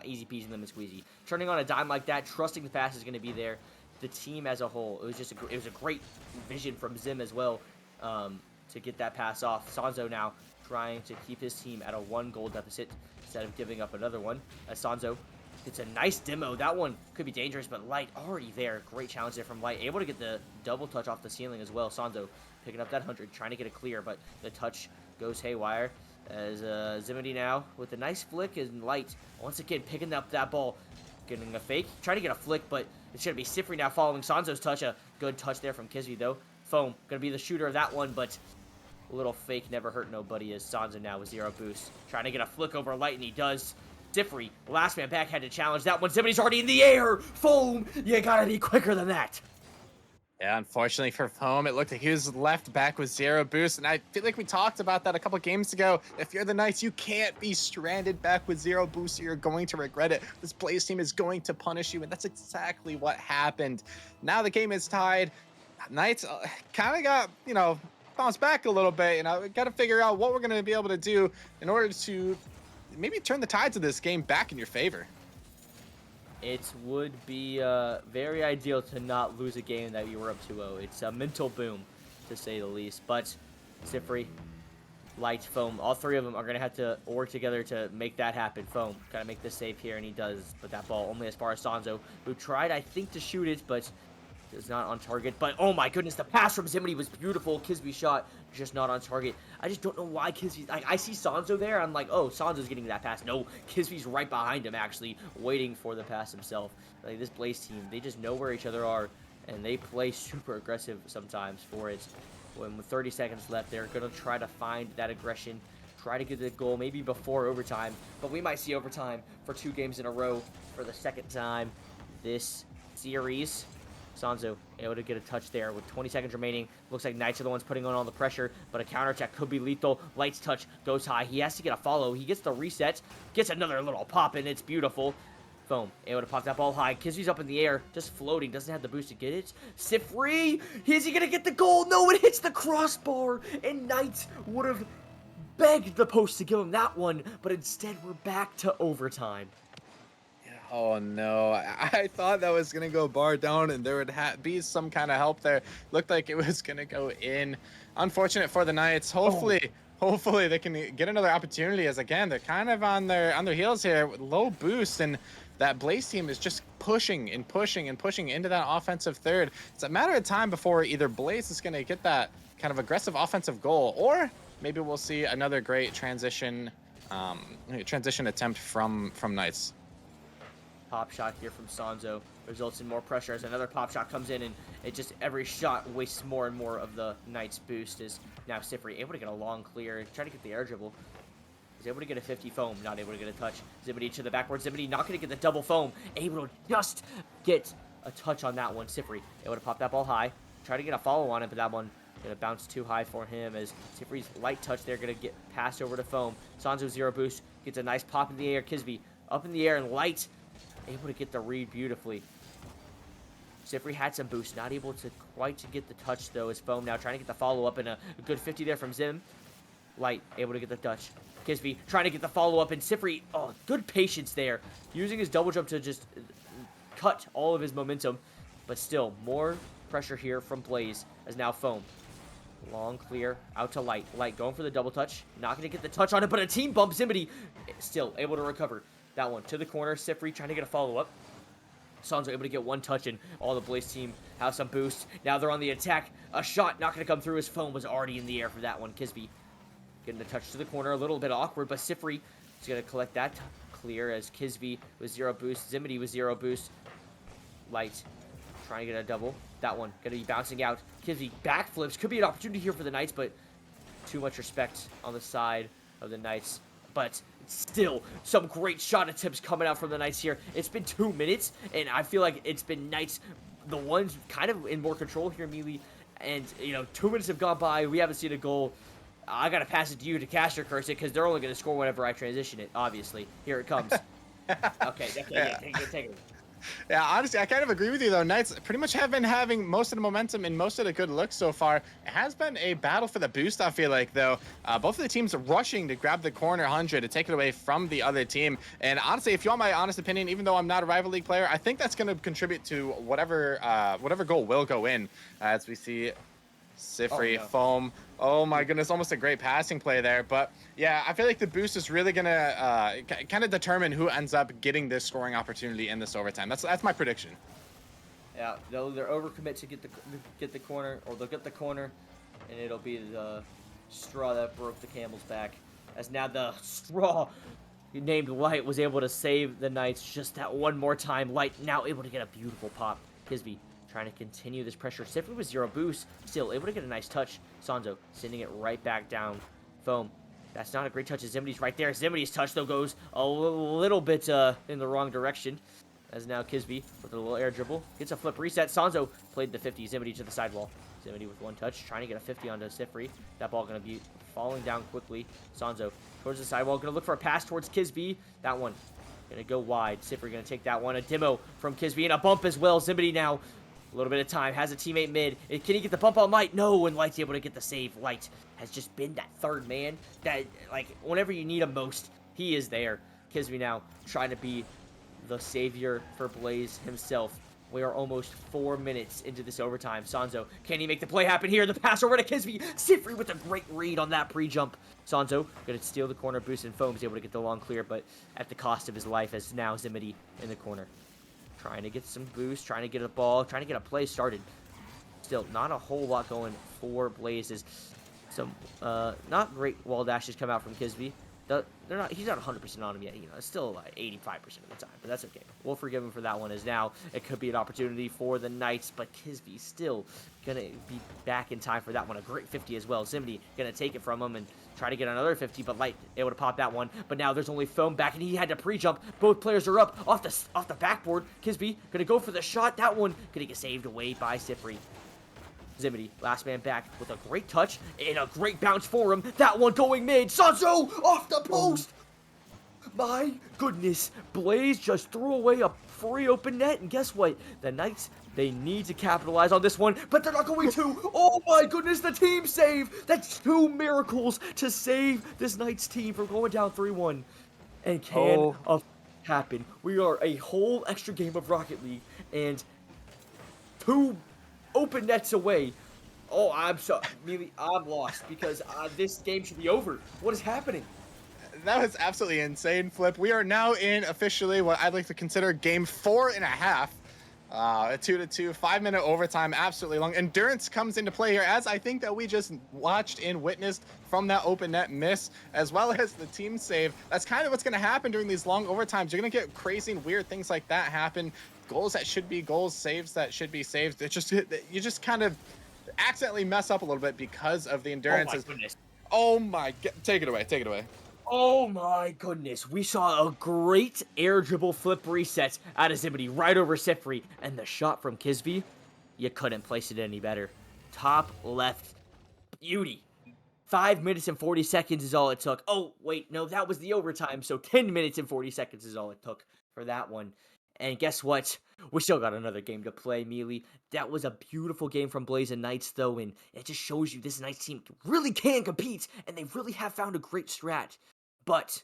easy peasy lemon squeezy. Turning on a dime like that, trusting the pass is going to be there. The team as a whole, it was a great vision from Zim as well, to get that pass off. Sanzo now trying to keep his team at a 1-goal deficit instead of giving up another one, as Sanzo gets a nice demo. That one could be dangerous, but Light already there. Great challenge there from Light, able to get the double touch off the ceiling as well. Sanzo picking up that 100, trying to get it clear, but the touch goes haywire as Ximidy now with a nice flick, and Light once again picking up that ball, getting a fake, trying to get a flick, but it's going to be Siphrry now following Sanzo's touch. A good touch there from Kizvy though. Foam going to be the shooter of that one, but a little fake never hurt nobody as Sanzo now with 0 boost, trying to get a flick over Light, and he does. Siphrry, last man back, had to challenge that one. Ximidy's already in the air. Foam, you gotta be quicker than that. Yeah, unfortunately for Foam, it looked like he was left back with 0 boost, and I feel like we talked about that a couple games ago. If you're the Knights, you can't be stranded back with 0 boost, or you're going to regret it. This Blaze team is going to punish you, and that's exactly what happened. Now the game is tied. Knights kind of got, bounced back a little bit. We got to figure out what we're going to be able to do in order to maybe turn the tides of this game back in your favor. It would be very ideal to not lose a game that you were up 2-0. It's a mental boom, to say the least. But Siphrry Light, Foam, all three of them are going to have to work together to make that happen. Foam, got to make the save here, and he does. But that ball only as far as Sanzo, who tried, I think, to shoot it, but is not on target. But, oh my goodness, the pass from Ximidy was beautiful. Kizvy shot, just not on target. I just don't know why Kizvy... I see Sanzo there. I'm like, oh, Sanzo's getting that pass. No, Kizvy's right behind him, actually, waiting for the pass himself. Like, this Blaze team, they just know where each other are, and they play super aggressive sometimes for it. When with 30 seconds left, they're going to try to find that aggression, try to get the goal maybe before overtime. But we might see overtime for 2 games in a row for the second time this series. Sanzo able to get a touch there with 20 seconds remaining. Looks like Knights are the ones putting on all the pressure, but a counterattack could be lethal. Light's touch goes high. He has to get a follow. He gets the reset, gets another little pop, and it's beautiful. Foam able to pop that ball high. Kizvy's up in the air, just floating. Doesn't have the boost to get it. Siphrry! Is he going to get the goal? No, it hits the crossbar. And Knights would have begged the post to give him that one. But instead, we're back to overtime. Oh no, I thought that was going to go bar down and there would be some kind of help there. Looked like it was going to go in. Unfortunate for the Knights. Hopefully they can get another opportunity, as again, they're kind of on their heels here with low boost, and that Blaze team is just pushing and pushing and pushing into that offensive third. It's a matter of time before either Blaze is going to get that kind of aggressive offensive goal, or maybe we'll see another great transition attempt from Knights. Pop shot here from Sanzo results in more pressure as another pop shot comes in, and it just every shot wastes more and more of the Knights boost. Is now Siphrry able to get a long clear, try to get the air dribble. He's able to get a 50 Foam, not able to get a touch. Ximidy to the backboard. Ximidy not going to get the double Foam, able to just get a touch on that one. Siphrry able to pop that ball high, try to get a follow on it, but that one going to bounce too high for him as Siphrry's light touch there going to get passed over to Foam. Sanzo 0 boost, gets a nice pop in the air. Kizvy up in the air and Light able to get the read beautifully. Siphrry had some boost, not able to quite get the touch though. As Foam now trying to get the follow-up, and a good 50 there from Zim. Light able to get the touch. Kizvy trying to get the follow-up, and Siphrry, oh, good patience there. Using his double jump to just cut all of his momentum. But still, more pressure here from Blaze, as now Foam. Long clear, out to Light. Light going for the double touch. Not going to get the touch on it, but a team bump. Ximidy still able to recover. That one to the corner. Siphrry trying to get a follow-up. Sanzo able to get one touch, and all the Blaze team have some boost. Now they're on the attack. A shot not going to come through. His Foam was already in the air for that one. Kizvy getting the touch to the corner. A little bit awkward, but Siphrry is going to collect that clear as Kizvy with 0 boost. Ximidy with 0 boost. Light trying to get a double. That one going to be bouncing out. Kizvy backflips. Could be an opportunity here for the Knights, but too much respect on the side of the Knights. But still, some great shot attempts coming out from the Knights here. It's been 2 minutes, and I feel like it's been Knights, the ones kind of in more control here, Mealy. And, 2 minutes have gone by. We haven't seen a goal. I got to pass it to you to cast or curse it, because they're only going to score whenever I transition it, obviously. Here it comes. Okay, take it. Yeah, honestly, I kind of agree with you, though. Knights pretty much have been having most of the momentum and most of the good looks so far. It has been a battle for the boost, I feel like, though. Both of the teams are rushing to grab the corner 100 to take it away from the other team. And honestly, if you want my honest opinion, even though I'm not a rival league player, I think that's going to contribute to whatever goal will go in, as we see Siphrry, Foam. Oh my goodness, almost a great passing play there. But yeah, I feel like the boost is really gonna kind of determine who ends up getting this scoring opportunity in this overtime. That's my prediction. Yeah, they'll either overcommit to get the corner, or they'll get the corner, and it'll be the straw that broke the camel's back. As now the straw named Light was able to save the Knights just that one more time. Light now able to get a beautiful pop. Kizvy trying to continue this pressure. Siphrry with 0 boost, still able to get a nice touch. Sanzo sending it right back down. Foam, that's not a great touch. Ximidy's right there. Ximidy's touch, though, goes a little bit in the wrong direction. As now Kizvy with a little air dribble gets a flip reset. Sanzo played the 50. Ximidy to the sidewall. Ximidy with one touch, trying to get a 50 onto Siphrry. That ball going to be falling down quickly. Sanzo towards the sidewall, going to look for a pass towards Kizvy. That one going to go wide. Siphrry going to take that one. A demo from Kizvy, and a bump as well. Ximidy now a little bit of time, has a teammate mid. Can he get the bump on Light? No, and Light's able to get the save. Light has just been that third man that, like, whenever you need him most, he is there. Kizvy now trying to be the savior for Blaze himself. We are almost 4 minutes into this overtime. Sanzo, can he make the play happen here? The pass over to Kizvy. Siphrry with a great read on that pre-jump. Sanzo going to steal the corner boost, and Foam's able to get the long clear, but at the cost of his life, as now Ximidy in the corner. Trying to get some boost, trying to get a ball, trying to get a play started. Still, not a whole lot going for Blazes. Some not great wall dashes come out from Kizvy. He's not 100% on him yet. You know, it's still like 85% of the time, but that's okay. We'll forgive him for that one, as now it could be an opportunity for the Knights, but Kizvy still gonna be back in time for that one. A great 50 as well. Ximidy gonna take it from him and try to get another 50, but Light able to pop that one. But now there's only Foam back, and he had to pre-jump. Both players are up off the backboard. Kizvy gonna go for the shot. That one gonna get saved away by Siphrry. Ximidy, last man back with a great touch and a great bounce for him. That one going mid. Sanzo off the post. My goodness. Blaze just threw away a free open net. And guess what? The Knights, they need to capitalize on this one, but they're not going to. Oh my goodness, the team save. That's 2 miracles to save this Knights team from going down 3-1. And can happen. We are a whole extra game of Rocket League and 2 open nets away. Oh, I'm lost because this game should be over. What is happening? That was absolutely insane, Flip. We are now in officially what I'd like to consider game 4.5. A 2-2, 5-minute overtime, absolutely long. Endurance comes into play here, as I think that we just watched and witnessed from that open net miss, as well as the team save. That's kind of what's going to happen during these long overtimes. You're going to get crazy and weird things like that happen. Goals that should be goals, saves that should be saves. It's just, you just kind of accidentally mess up a little bit because of the endurance. Oh my goodness. Oh my god. Take it away. Take it away. Oh my goodness. We saw a great air dribble flip reset out of Ximidy right over Siphrry. And the shot from Kizvy, you couldn't place it any better. Top left beauty. 5 minutes and 40 seconds is all it took. Oh, wait, no, that was the overtime. So 10 minutes and 40 seconds is all it took for that one. And guess what? We still got another game to play, Mealy. That was a beautiful game from Blaze and Knights, though, and it just shows you this Knights team really can compete, and they really have found a great strat. But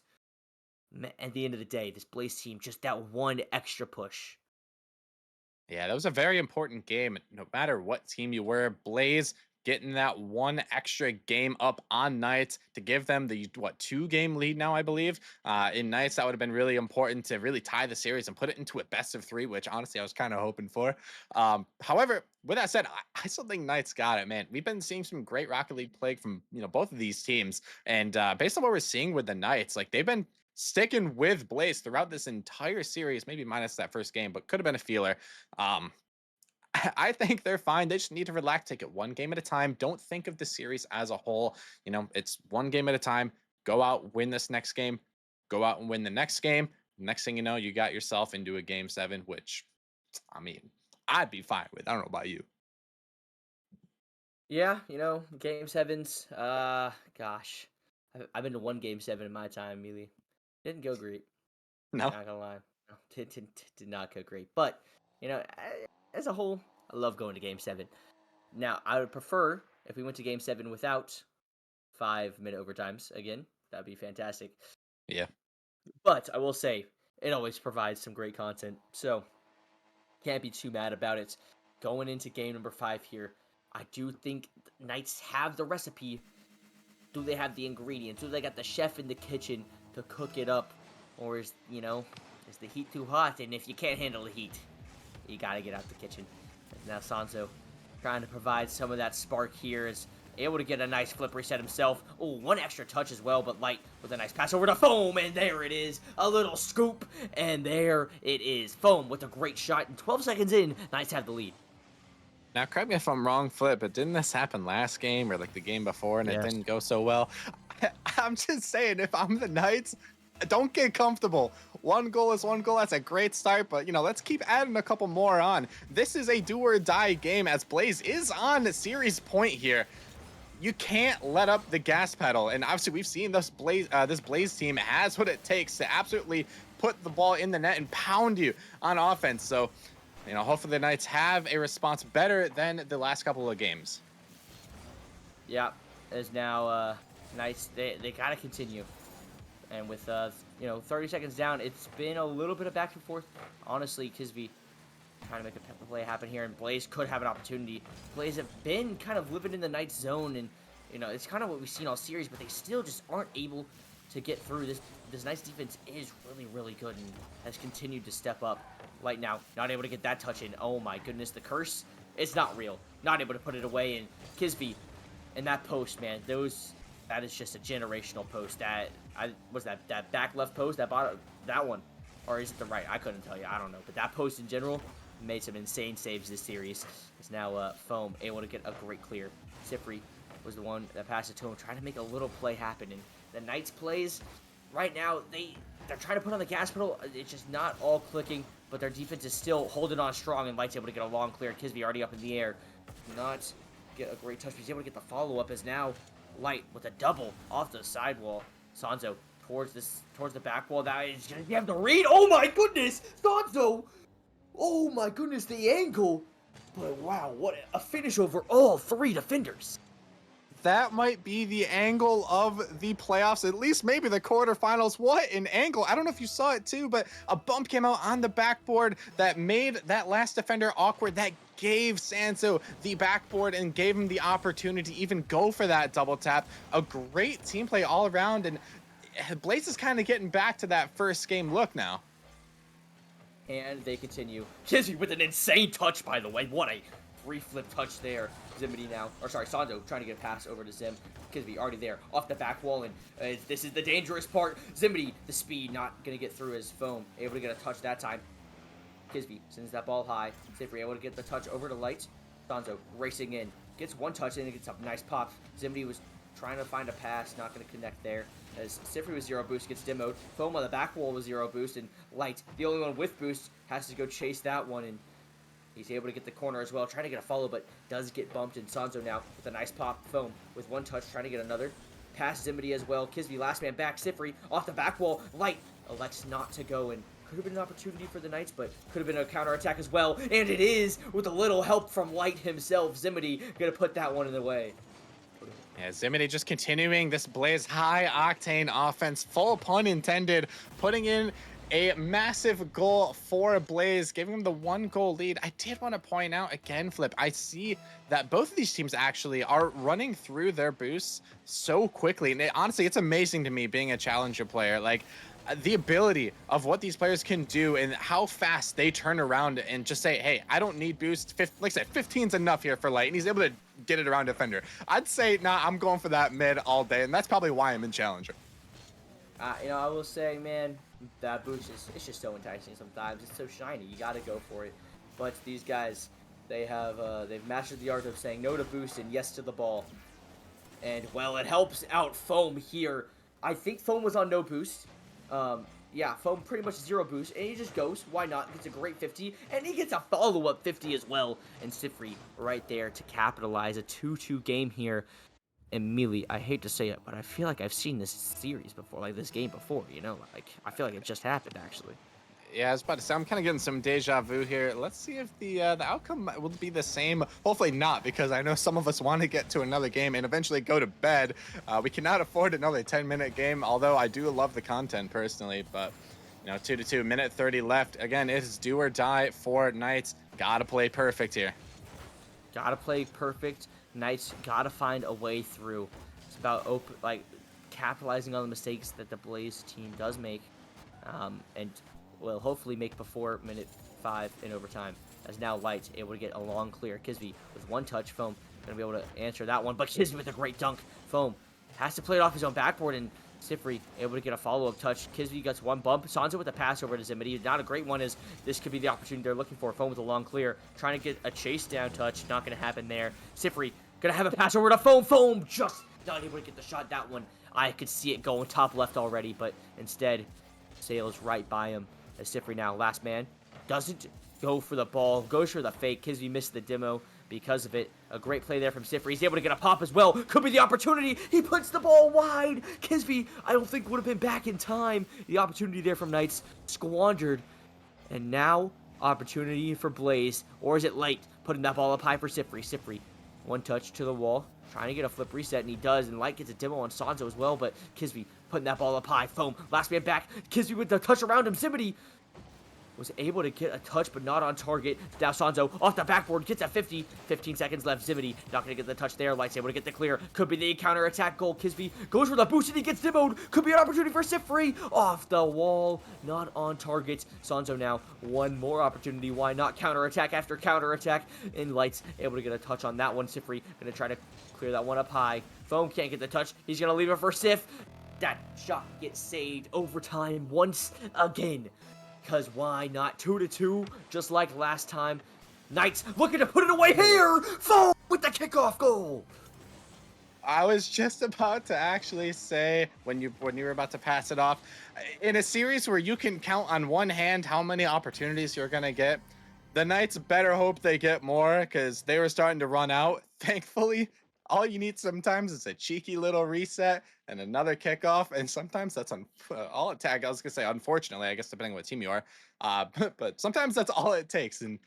at the end of the day, this Blaze team, just that one extra push. Yeah, that was a very important game. No matter what team you were, Blaze getting that one extra game up on Knights to give them the 2-game lead now, I believe. In Knights, that would have been really important to really tie the series and put it into a best of 3, which honestly I was kind of hoping for. However, with that said, I still think Knights got it, man. We've been seeing some great Rocket League play from both of these teams, and based on what we're seeing with the Knights, like they've been sticking with Blaze throughout this entire series, maybe minus that first game, but could have been a feeler. I think they're fine. They just need to relax, take it one game at a time. Don't think of the series as a whole. It's one game at a time. Go out, win this next game. Go out and win the next game. Next thing you know, you got yourself into a game 7, which, I mean, I'd be fine with. I don't know about you. Yeah, game 7s. Gosh. I've been to one game 7 in my time, Mealy. Didn't go great. No. Not gonna lie. No, did not go great. But, as a whole, I love going to game 7. Now, I would prefer if we went to game 7 without 5-minute overtimes again. That'd be fantastic. Yeah. But I will say, it always provides some great content. So, can't be too mad about it. Going into game number 5 here, I do think Knights have the recipe. Do they have the ingredients? Do they got the chef in the kitchen to cook it up? Or is the heat too hot? And if you can't handle the heat, you gotta get out the kitchen. Now Sanzo trying to provide some of that spark here, is able to get a nice flip reset himself. Oh, one extra touch as well, but Light with a nice pass over to Foam, and there it is. A little scoop, and there it is. Foam with a great shot, and 12 seconds in, Knights have the lead. Now, correct me if I'm wrong, Flip, but didn't this happen last game or like the game before and it didn't go so well? I'm just saying, if I'm the Knights, don't get comfortable. One goal is one goal. That's a great start, but let's keep adding a couple more on. This is a do or die game, as Blaze is on the series point here. You can't let up the gas pedal, and obviously we've seen this Blaze team has what it takes to absolutely put the ball in the net and pound you on offense. So, hopefully the Knights have a response better than the last couple of games. Yeah, as now Knights, they gotta continue. And with 30 seconds down, it's been a little bit of back and forth. Honestly, Kizvy trying to make a play happen here, and Blaze could have an opportunity. Blaze have been kind of living in the Knights zone, and it's kind of what we've seen all series, but they still just aren't able to get through. This Knights defense is really, really good and has continued to step up. Light now, not able to get that touch in. Oh my goodness, the curse, it's not real. Not able to put it away, and Kizvy and that post, man, that is just a generational post. That back left post, that one, or is it the right? I couldn't tell you. I don't know. But that post in general made some insane saves this series. It's now Foam able to get a great clear. Siphrry was the one that passed it to him, trying to make a little play happen. And the Knights plays right now, they're trying to put on the gas pedal. It's just not all clicking, but their defense is still holding on strong, and Light's able to get a long clear. Kizvy already up in the air. Not get a great touch, but he's able to get the follow-up as now Light with a double off the sidewall. Sanzo towards the back wall. That is going to have to read. Oh my goodness! Sanzo! Oh my goodness, the angle! But wow, what a finish over all three defenders. That might be the angle of the playoffs, at least maybe the quarterfinals. What an angle. I don't know if you saw it too, but a bump came out on the backboard that made that last defender awkward. That gave Sanzo the backboard and gave him the opportunity to even go for that double tap. A great team play all around, and Blaze is kind of getting back to that first game look now. And they continue. Kizvy with an insane touch, by the way. What a reflip touch there. Ximidy now, or sorry, Sanzo trying to get a pass over to Zim. Kizvy already there, off the back wall, and this is the dangerous part. Ximidy, the speed, not going to get through his Foam. Able to get a touch that time. Kizvy sends that ball high. Siphrry able to get the touch over to Light. Sanzo racing in. Gets one touch and it gets a nice pop. Ximidy was trying to find a pass, not going to connect there. As Siphrry with 0 boost gets demoed. Foam on the back wall with 0 boost, and Light, the only one with boost, has to go chase that one, and he's able to get the corner as well, trying to get a follow, but does get bumped. And Sanzo now with a nice pop. Foam with one touch, trying to get another. Pass Ximidy as well. Kizvy last man back. Siphrry off the back wall. Light elects not to go, and could have been an opportunity for the Knights, but could have been a counterattack as well. And it is, with a little help from Light himself. Ximidy gonna put that one in the way. Yeah, Ximidy just continuing this Blaze high-octane offense, full pun intended, putting in a massive goal for Blaze, giving him the 1-goal lead. I did want to point out again, Flip, I see that both of these teams actually are running through their boosts so quickly. And honestly, it's amazing to me being a challenger player. Like, the ability of what these players can do and how fast they turn around and just say, hey, I don't need boost. Like I said, 15's enough here for Light, and he's able to get it around defender. I'd say, nah, I'm going for that mid all day, and that's probably why I'm in challenger. I will say, man, that boost it's just so enticing sometimes. It's so shiny. You got to go for it. But these guys, they've mastered the art of saying no to boost and yes to the ball. And, well, it helps out Foam here. I think Foam was on no boost. Yeah, Foam pretty much 0 boost, and he just goes. Why not? Gets a great 50, and he gets a follow-up 50 as well. And Siphrry right there to capitalize. A 2-2 game here. And Mealy, I hate to say it, but I feel like I've seen this series before, like this game before, Like, I feel like it just happened, actually. Yeah, I was about to say, I'm kind of getting some deja vu here. Let's see if the outcome will be the same. Hopefully not, because I know some of us want to get to another game and eventually go to bed. We cannot afford another 10-minute game, although I do love the content personally. But, 2-2, minute 30 left. Again, it is do or die for Knights. Gotta play perfect here. Gotta play perfect. Knights gotta find a way through. It's about capitalizing on the mistakes that the Blaze team does make, and will hopefully make before minute 5 in overtime. As now Light able to get a long clear. Kizvy with one touch. Foam gonna be able to answer that one, but Kizvy with a great dunk. Foam has to play it off his own backboard, and Siphrry able to get a follow-up touch. Kizvy gets one bump. Sanzo with a pass over to Ximidy. Not a great one, as this could be the opportunity they're looking for. Foam with a long clear. Trying to get a chase down touch. Not going to happen there. Siphrry going to have a pass over to Foam. Foam just not able to get the shot. That one, I could see it going top left already, but instead sails right by him. As Siphrry now, last man, doesn't go for the ball. Goes for the fake. Kizvy missed the demo because of it. A great play there from Siphrry. He's able to get a pop as well. Could be the opportunity. He puts the ball wide. Kizvy, I don't think would have been back in time. The opportunity there from Knights squandered. And now, opportunity for Blaze. Or is it Light putting that ball up high for Siphrry? Siphrry, one touch to the wall. Trying to get a flip reset, and he does. And Light gets a demo on Sanzo as well. But Kizvy putting that ball up high. Foam, last man back. Kizvy with the touch around him. Ximidy was able to get a touch, but not on target. Now Sanzo off the backboard, gets a 50. 15 seconds left. Ximidy not going to get the touch there. Light's able to get the clear. Could be the counter-attack goal. Kizvy goes for the boost, and he gets demoed. Could be an opportunity for Siphrry. Off the wall, not on target. Sanzo now one more opportunity. Why not? Counter-attack after counter-attack, and Light's able to get a touch on that one. Siphrry going to try to clear that one up high. Foam can't get the touch. He's going to leave it for Siph. That shot gets saved overtime once again. Because why not? 2-2, just like last time. Knights looking to put it away here. Foam with the kickoff goal. I was just about to actually say, when you were about to pass it off, in a series where you can count on one hand how many opportunities you're gonna get, the Knights better hope they get more, because they were starting to run out. Thankfully, all you need sometimes is a cheeky little reset and another kickoff, and sometimes that's all it takes. I was gonna say, unfortunately, I guess depending on what team you are, but sometimes that's all it takes. And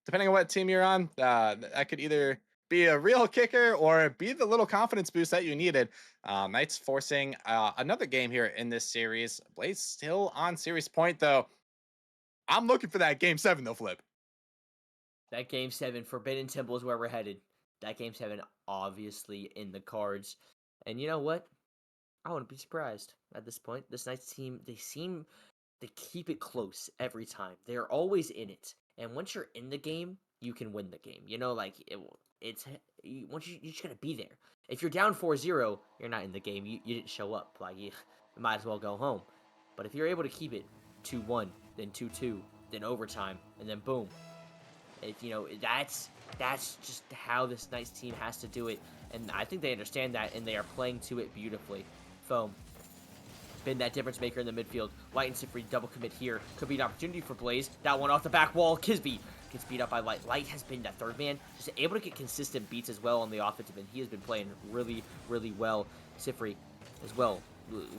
depending on what team you're on, that could either be a real kicker or be the little confidence boost that you needed. Knights forcing another game here in this series. Blaze still on series point though. I'm looking for that game 7 though, Flip. That game 7, Forbidden Temple is where we're headed. That game 7 obviously in the cards. And you know what? I wouldn't be surprised at this point. This Knights team, they seem to keep it close every time. They're always in it. And once you're in the game, you can win the game. Once you just gotta be there. If you're down 4-0, you're not in the game. You didn't show up. Like, you might as well go home. But if you're able to keep it 2-1, then 2-2, then overtime, and then boom. That's just how this Knights team has to do it. And I think they understand that, and they are playing to it beautifully. Foam been that difference maker in the midfield. Light and Siphrry double commit here. Could be an opportunity for Blaze. That one off the back wall. Kizvy gets beat up by Light. Light has been that third man, just able to get consistent beats as well on the offensive end. He has been playing really, really well. Siphrry as well.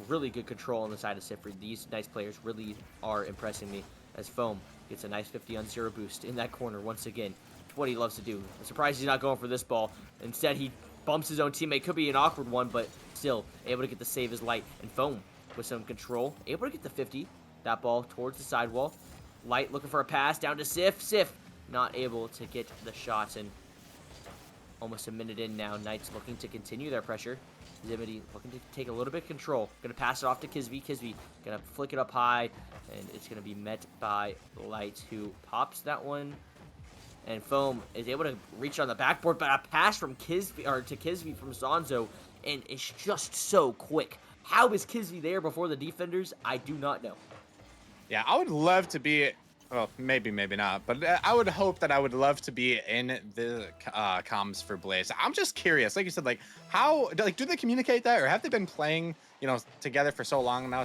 Really good control on the side of Siphrry. These nice players really are impressing me, as Foam gets a nice 50 on 0 boost in that corner once again. It's what he loves to do. I'm surprised he's not going for this ball. Instead, he bumps his own teammate. Could be an awkward one, but still able to get the save as Light. And Foam with some control, able to get the 50. That ball towards the sidewall. Light looking for a pass down to Siph. Siph not able to get the shots, and almost a minute in now. Knights looking to continue their pressure. Ximidy looking to take a little bit of control. Gonna pass it off to Kizvy. Kizvy gonna flick it up high, and it's gonna be met by Light, who pops that one. And Foam is able to reach on the backboard, but a pass from Kizvy from Sanzo, and it's just so quick. How is Kizvy there before the defenders? I do not know. Yeah, I would love to be, well, maybe not, but I would hope that I would love to be in the comms for Blaze. I'm just curious, like you said, like do they communicate that, or have they been playing, together for so long now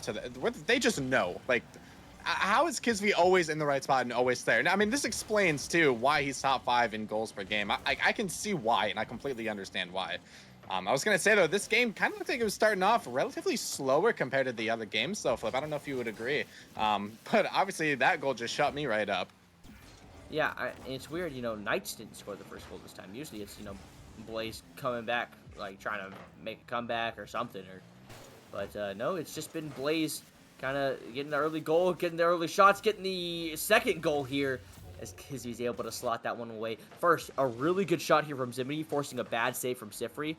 they just know, like, how is Kizvy always in the right spot and always there? Now, I mean, this explains too why he's top 5 in goals per game. I can see why, and I completely understand why. I was gonna say though, this game kind of looked like it was starting off relatively slower compared to the other games. So Flip, I don't know if you would agree, but obviously that goal just shut me right up. Yeah, it's weird. Knights didn't score the first goal this time. Usually it's Blaze coming back, like trying to make a comeback or something. But no, it's just been Blaze kind of getting the early goal, getting the early shots, getting the second goal here, as Kizvy's able to slot that one away. First, a really good shot here from Ximidy, forcing a bad save from Siphrry.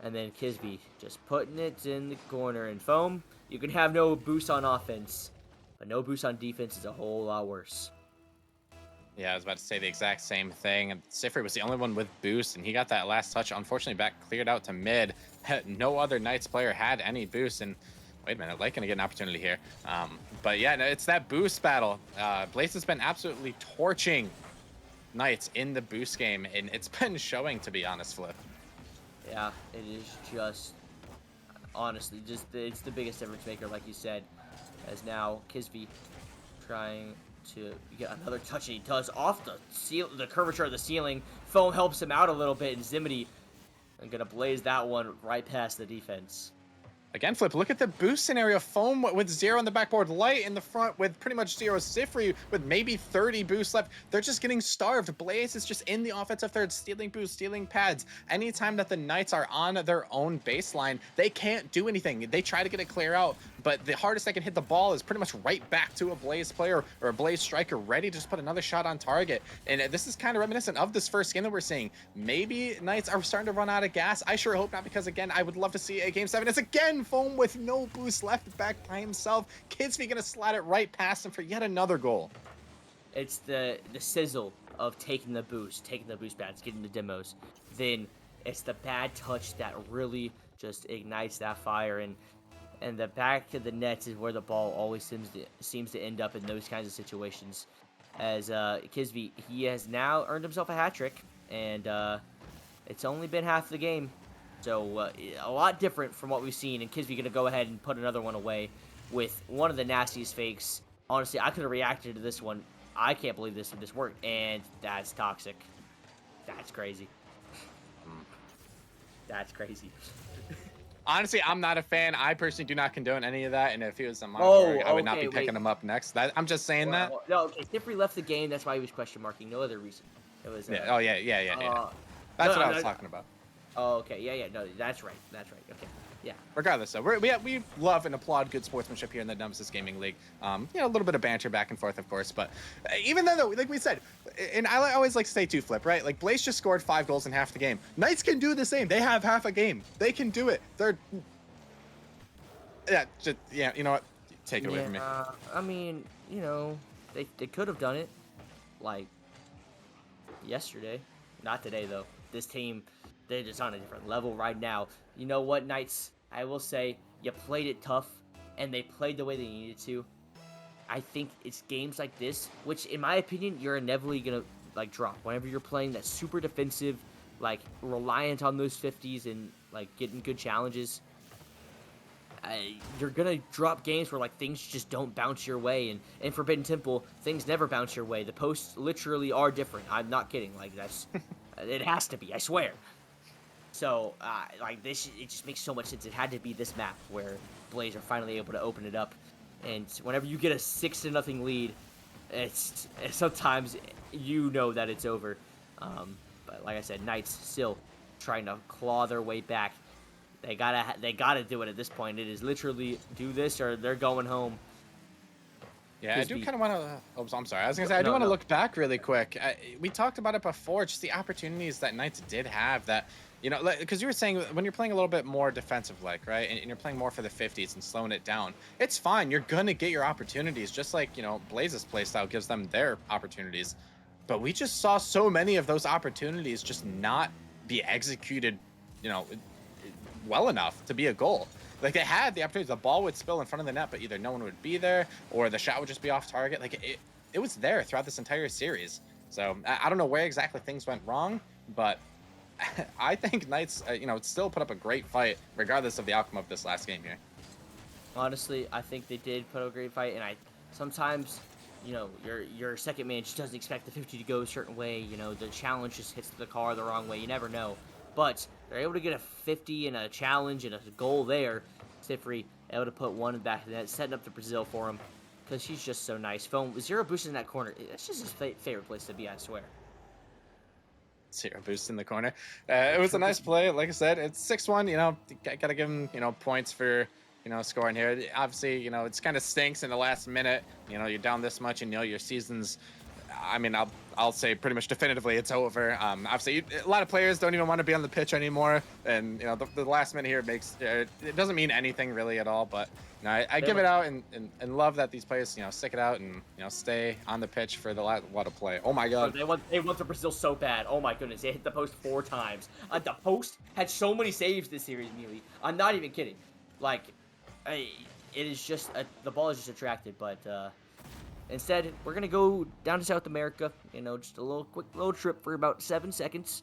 And then Kizvy just putting it in the corner. And Foam, you can have no boost on offense, but no boost on defense is a whole lot worse. Yeah, I was about to say the exact same thing. And Siphrry was the only one with boost, and he got that last touch. Unfortunately, back cleared out to mid. No other Knights player had any boost. And wait a minute, Light gonna get an opportunity here. But yeah, no, it's that boost battle. Blaze has been absolutely torching Knights in the boost game, and it's been showing, to be honest, Flip. Yeah, it is just, honestly, it's the biggest difference maker, like you said, as now Kizvy trying to get another touch, and he does off the curvature of the ceiling. Foam helps him out a little bit, and Ximidy is gonna blaze that one right past the defense. Again, Flip, look at the boost scenario. Foam with 0 on the backboard, Light in the front with pretty much 0. Siphrry with maybe 30 boosts left. They're just getting starved. Blaze is just in the offensive third, stealing boosts, stealing pads. Anytime that the Knights are on their own baseline, they can't do anything. They try to get it clear out, but the hardest I can hit the ball is pretty much right back to a Blaze player or a Blaze striker ready to just put another shot on target. And this is kind of reminiscent of this first game that we're seeing. Maybe Knights are starting to run out of gas. I sure hope not, because again, I would love to see a game 7. It's again Foam with no boost left back by himself. Kizvy gonna slide it right past him for yet another goal. It's the sizzle of taking the boost bats, getting the demos. Then it's the bad touch that really just ignites that fire, and the back of the nets is where the ball always seems to end up in those kinds of situations. As Kizvy, he has now earned himself a hat trick, and it's only been half the game, so a lot different from what we've seen. And Kizvy gonna go ahead and put another one away with one of the nastiest fakes. Honestly, I could have reacted to this one. I can't believe this would just work, and that's toxic. That's crazy. That's crazy. Honestly, I'm not a fan. I personally do not condone any of that. And if he was on my Oh, I would not okay, be picking wait. him up next. I'm just saying that. Well, no, okay. Siphrry left the game. That's why he was question marking. No other reason. It was. Yeah. Oh yeah. Uh, That's no, what I no, was no. talking about. Oh, okay. Yeah. No, that's right. That's right. Okay. Yeah. Regardless, though, we love and applaud good sportsmanship here in the Nemesis Gaming League. A little bit of banter back and forth, of course, but even then, though, like we said, and I always like to say too, Flip, right? Like Blaze just scored 5 goals in half the game. Knights can do the same. They have half a game. They can do it. Yeah. You know what? Take it away from me. I mean, they could have done it, like yesterday. Not today though. This team, they're just on a different level right now. You know what, Knights? I will say you played it tough, and they played the way they needed to. I think it's games like this, which in my opinion, you're inevitably gonna like drop whenever you're playing that super defensive, like reliant on those 50s and like getting good challenges. You're gonna drop games where like things just don't bounce your way, and in Forbidden Temple, things never bounce your way. The posts literally are different. I'm not kidding. Like that's, it has to be. I swear. So like this, it just makes so much sense. It had to be this map where Blaze are finally able to open it up, and whenever you get a 6-0 lead, it's sometimes you know that it's over. But like I said, Knights still trying to claw their way back. They gotta do it at this point. It is literally do this or they're going home. Yeah, I do kind of want to. Oh, I'm sorry. I was gonna say I do No, want to no. look back really quick. We talked about it before, just the opportunities that Knights did have. That because you were saying when you're playing a little bit more defensive, like right, and you're playing more for the 50s and slowing it down, it's fine. You're gonna get your opportunities, just like Blaze's playstyle gives them their opportunities. But we just saw so many of those opportunities just not be executed, you know, well enough to be a goal. Like they had the opportunity, the ball would spill in front of the net, but either no one would be there or the shot would just be off target. Like it was there throughout this entire series. So I don't know where exactly things went wrong, but I think Knights, still put up a great fight regardless of the outcome of this last game here. Honestly, I think they did put up a great fight, and I sometimes, your second man just doesn't expect the 50 to go a certain way. The challenge just hits the car the wrong way. You never know. But they're able to get a 50 and a challenge and a goal there. Siphrry able to put one in the back of the net, setting up the Brazil for him because she's just so nice. Foam, 0 boost in that corner. That's just his favorite place to be, I swear. 0 boost in the corner. It was a nice play. Like I said, it's 6-1. Gotta give him, points for, scoring here. Obviously, it's kind of stinks in the last minute. You're down this much and, your season's, I mean, I'll say pretty much definitively it's over. Obviously, a lot of players don't even want to be on the pitch anymore, and the last minute here makes it doesn't mean anything really at all. But I give it out and love that these players stick it out and stay on the pitch for the what a play. Oh my God! They want the Brazil so bad. Oh my goodness, they hit the post 4 times. The post had so many saves this series, Mealy. I'm not even kidding. Like, it is just the ball is just attracted, but. Instead, we're going to go down to South America, just a quick little trip for about 7 seconds.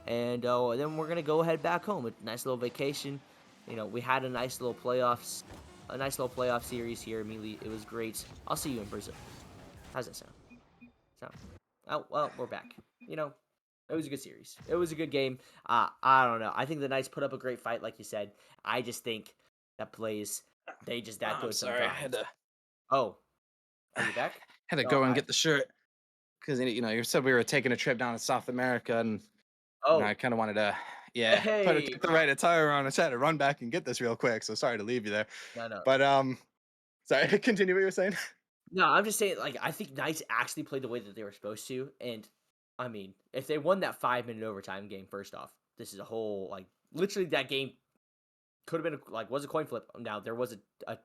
And then we're going to go head back home. A nice little vacation. We had a nice little playoff series here immediately. It was great. I'll see you in Brazil. How's that sound? Oh, well, we're back. It was a good series. It was a good game. I don't know. I think the Knights put up a great fight, like you said. I just think that plays, they just that good I'm sorry, I sometimes. had to Oh. Are you back? go and get the shirt because you said we were taking a trip down to South America, and I kind of wanted to, Hey. put the right attire on. I had to run back and get this real quick. So sorry to leave you there. No. But Sorry, continue what you were saying. No, I'm just saying, like, I think Knights actually played the way that they were supposed to, and I mean, if they won that 5-minute overtime game, first off, this is a whole like literally that game could have been like was a coin flip. Now there was a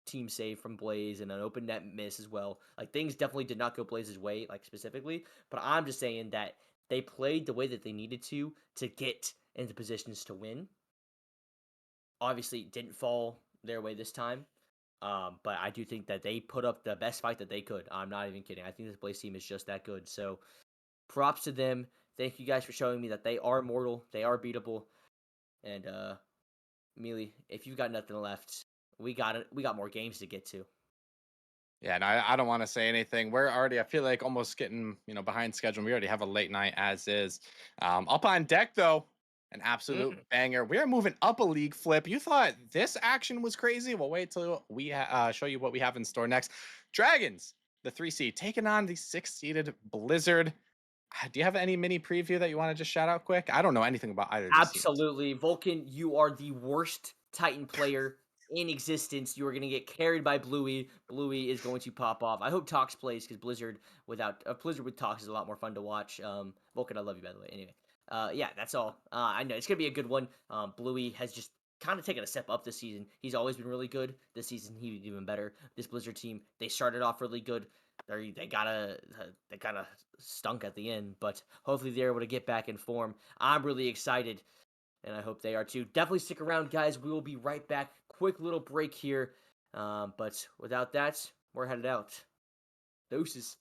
team save from Blaze and an open net miss as well. Like things definitely did not go Blaze's way, like specifically. But I'm just saying that they played the way that they needed to get into positions to win. Obviously, it didn't fall their way this time. But I do think that they put up the best fight that they could. I'm not even kidding. I think this Blaze team is just that good. So props to them. Thank you guys for showing me that they are mortal, they are beatable. And Mealy, if you've got nothing left, we got it. We got more games to get to. Yeah, no, I don't want to say anything. We're already, I feel like, almost getting, behind schedule. We already have a late night as is. Up on deck, though, an absolute banger. We are moving up a league, Flip. You thought this action was crazy? Well, wait till we show you what we have in store next. Dragons, the 3 seed, taking on the 6-seeded Blizzard. Do you have any mini preview that you want to just shout out quick? I don't know anything about either of these teams. Absolutely. Vulcan, you are the worst Titan player in existence. You are going to get carried by Bluey. Bluey is going to pop off. I hope Tox plays because Blizzard with Tox is a lot more fun to watch. Vulcan, I love you, by the way. Anyway, yeah, that's all. I know it's going to be a good one. Bluey has just kind of taken a step up this season. He's always been really good. This season, he was even better. This Blizzard team, they started off really good. They kind of stunk at the end, but hopefully they're able to get back in form. I'm really excited, and I hope they are too. Definitely stick around, guys. We will be right back. Quick little break here, but without that, we're headed out. Doses.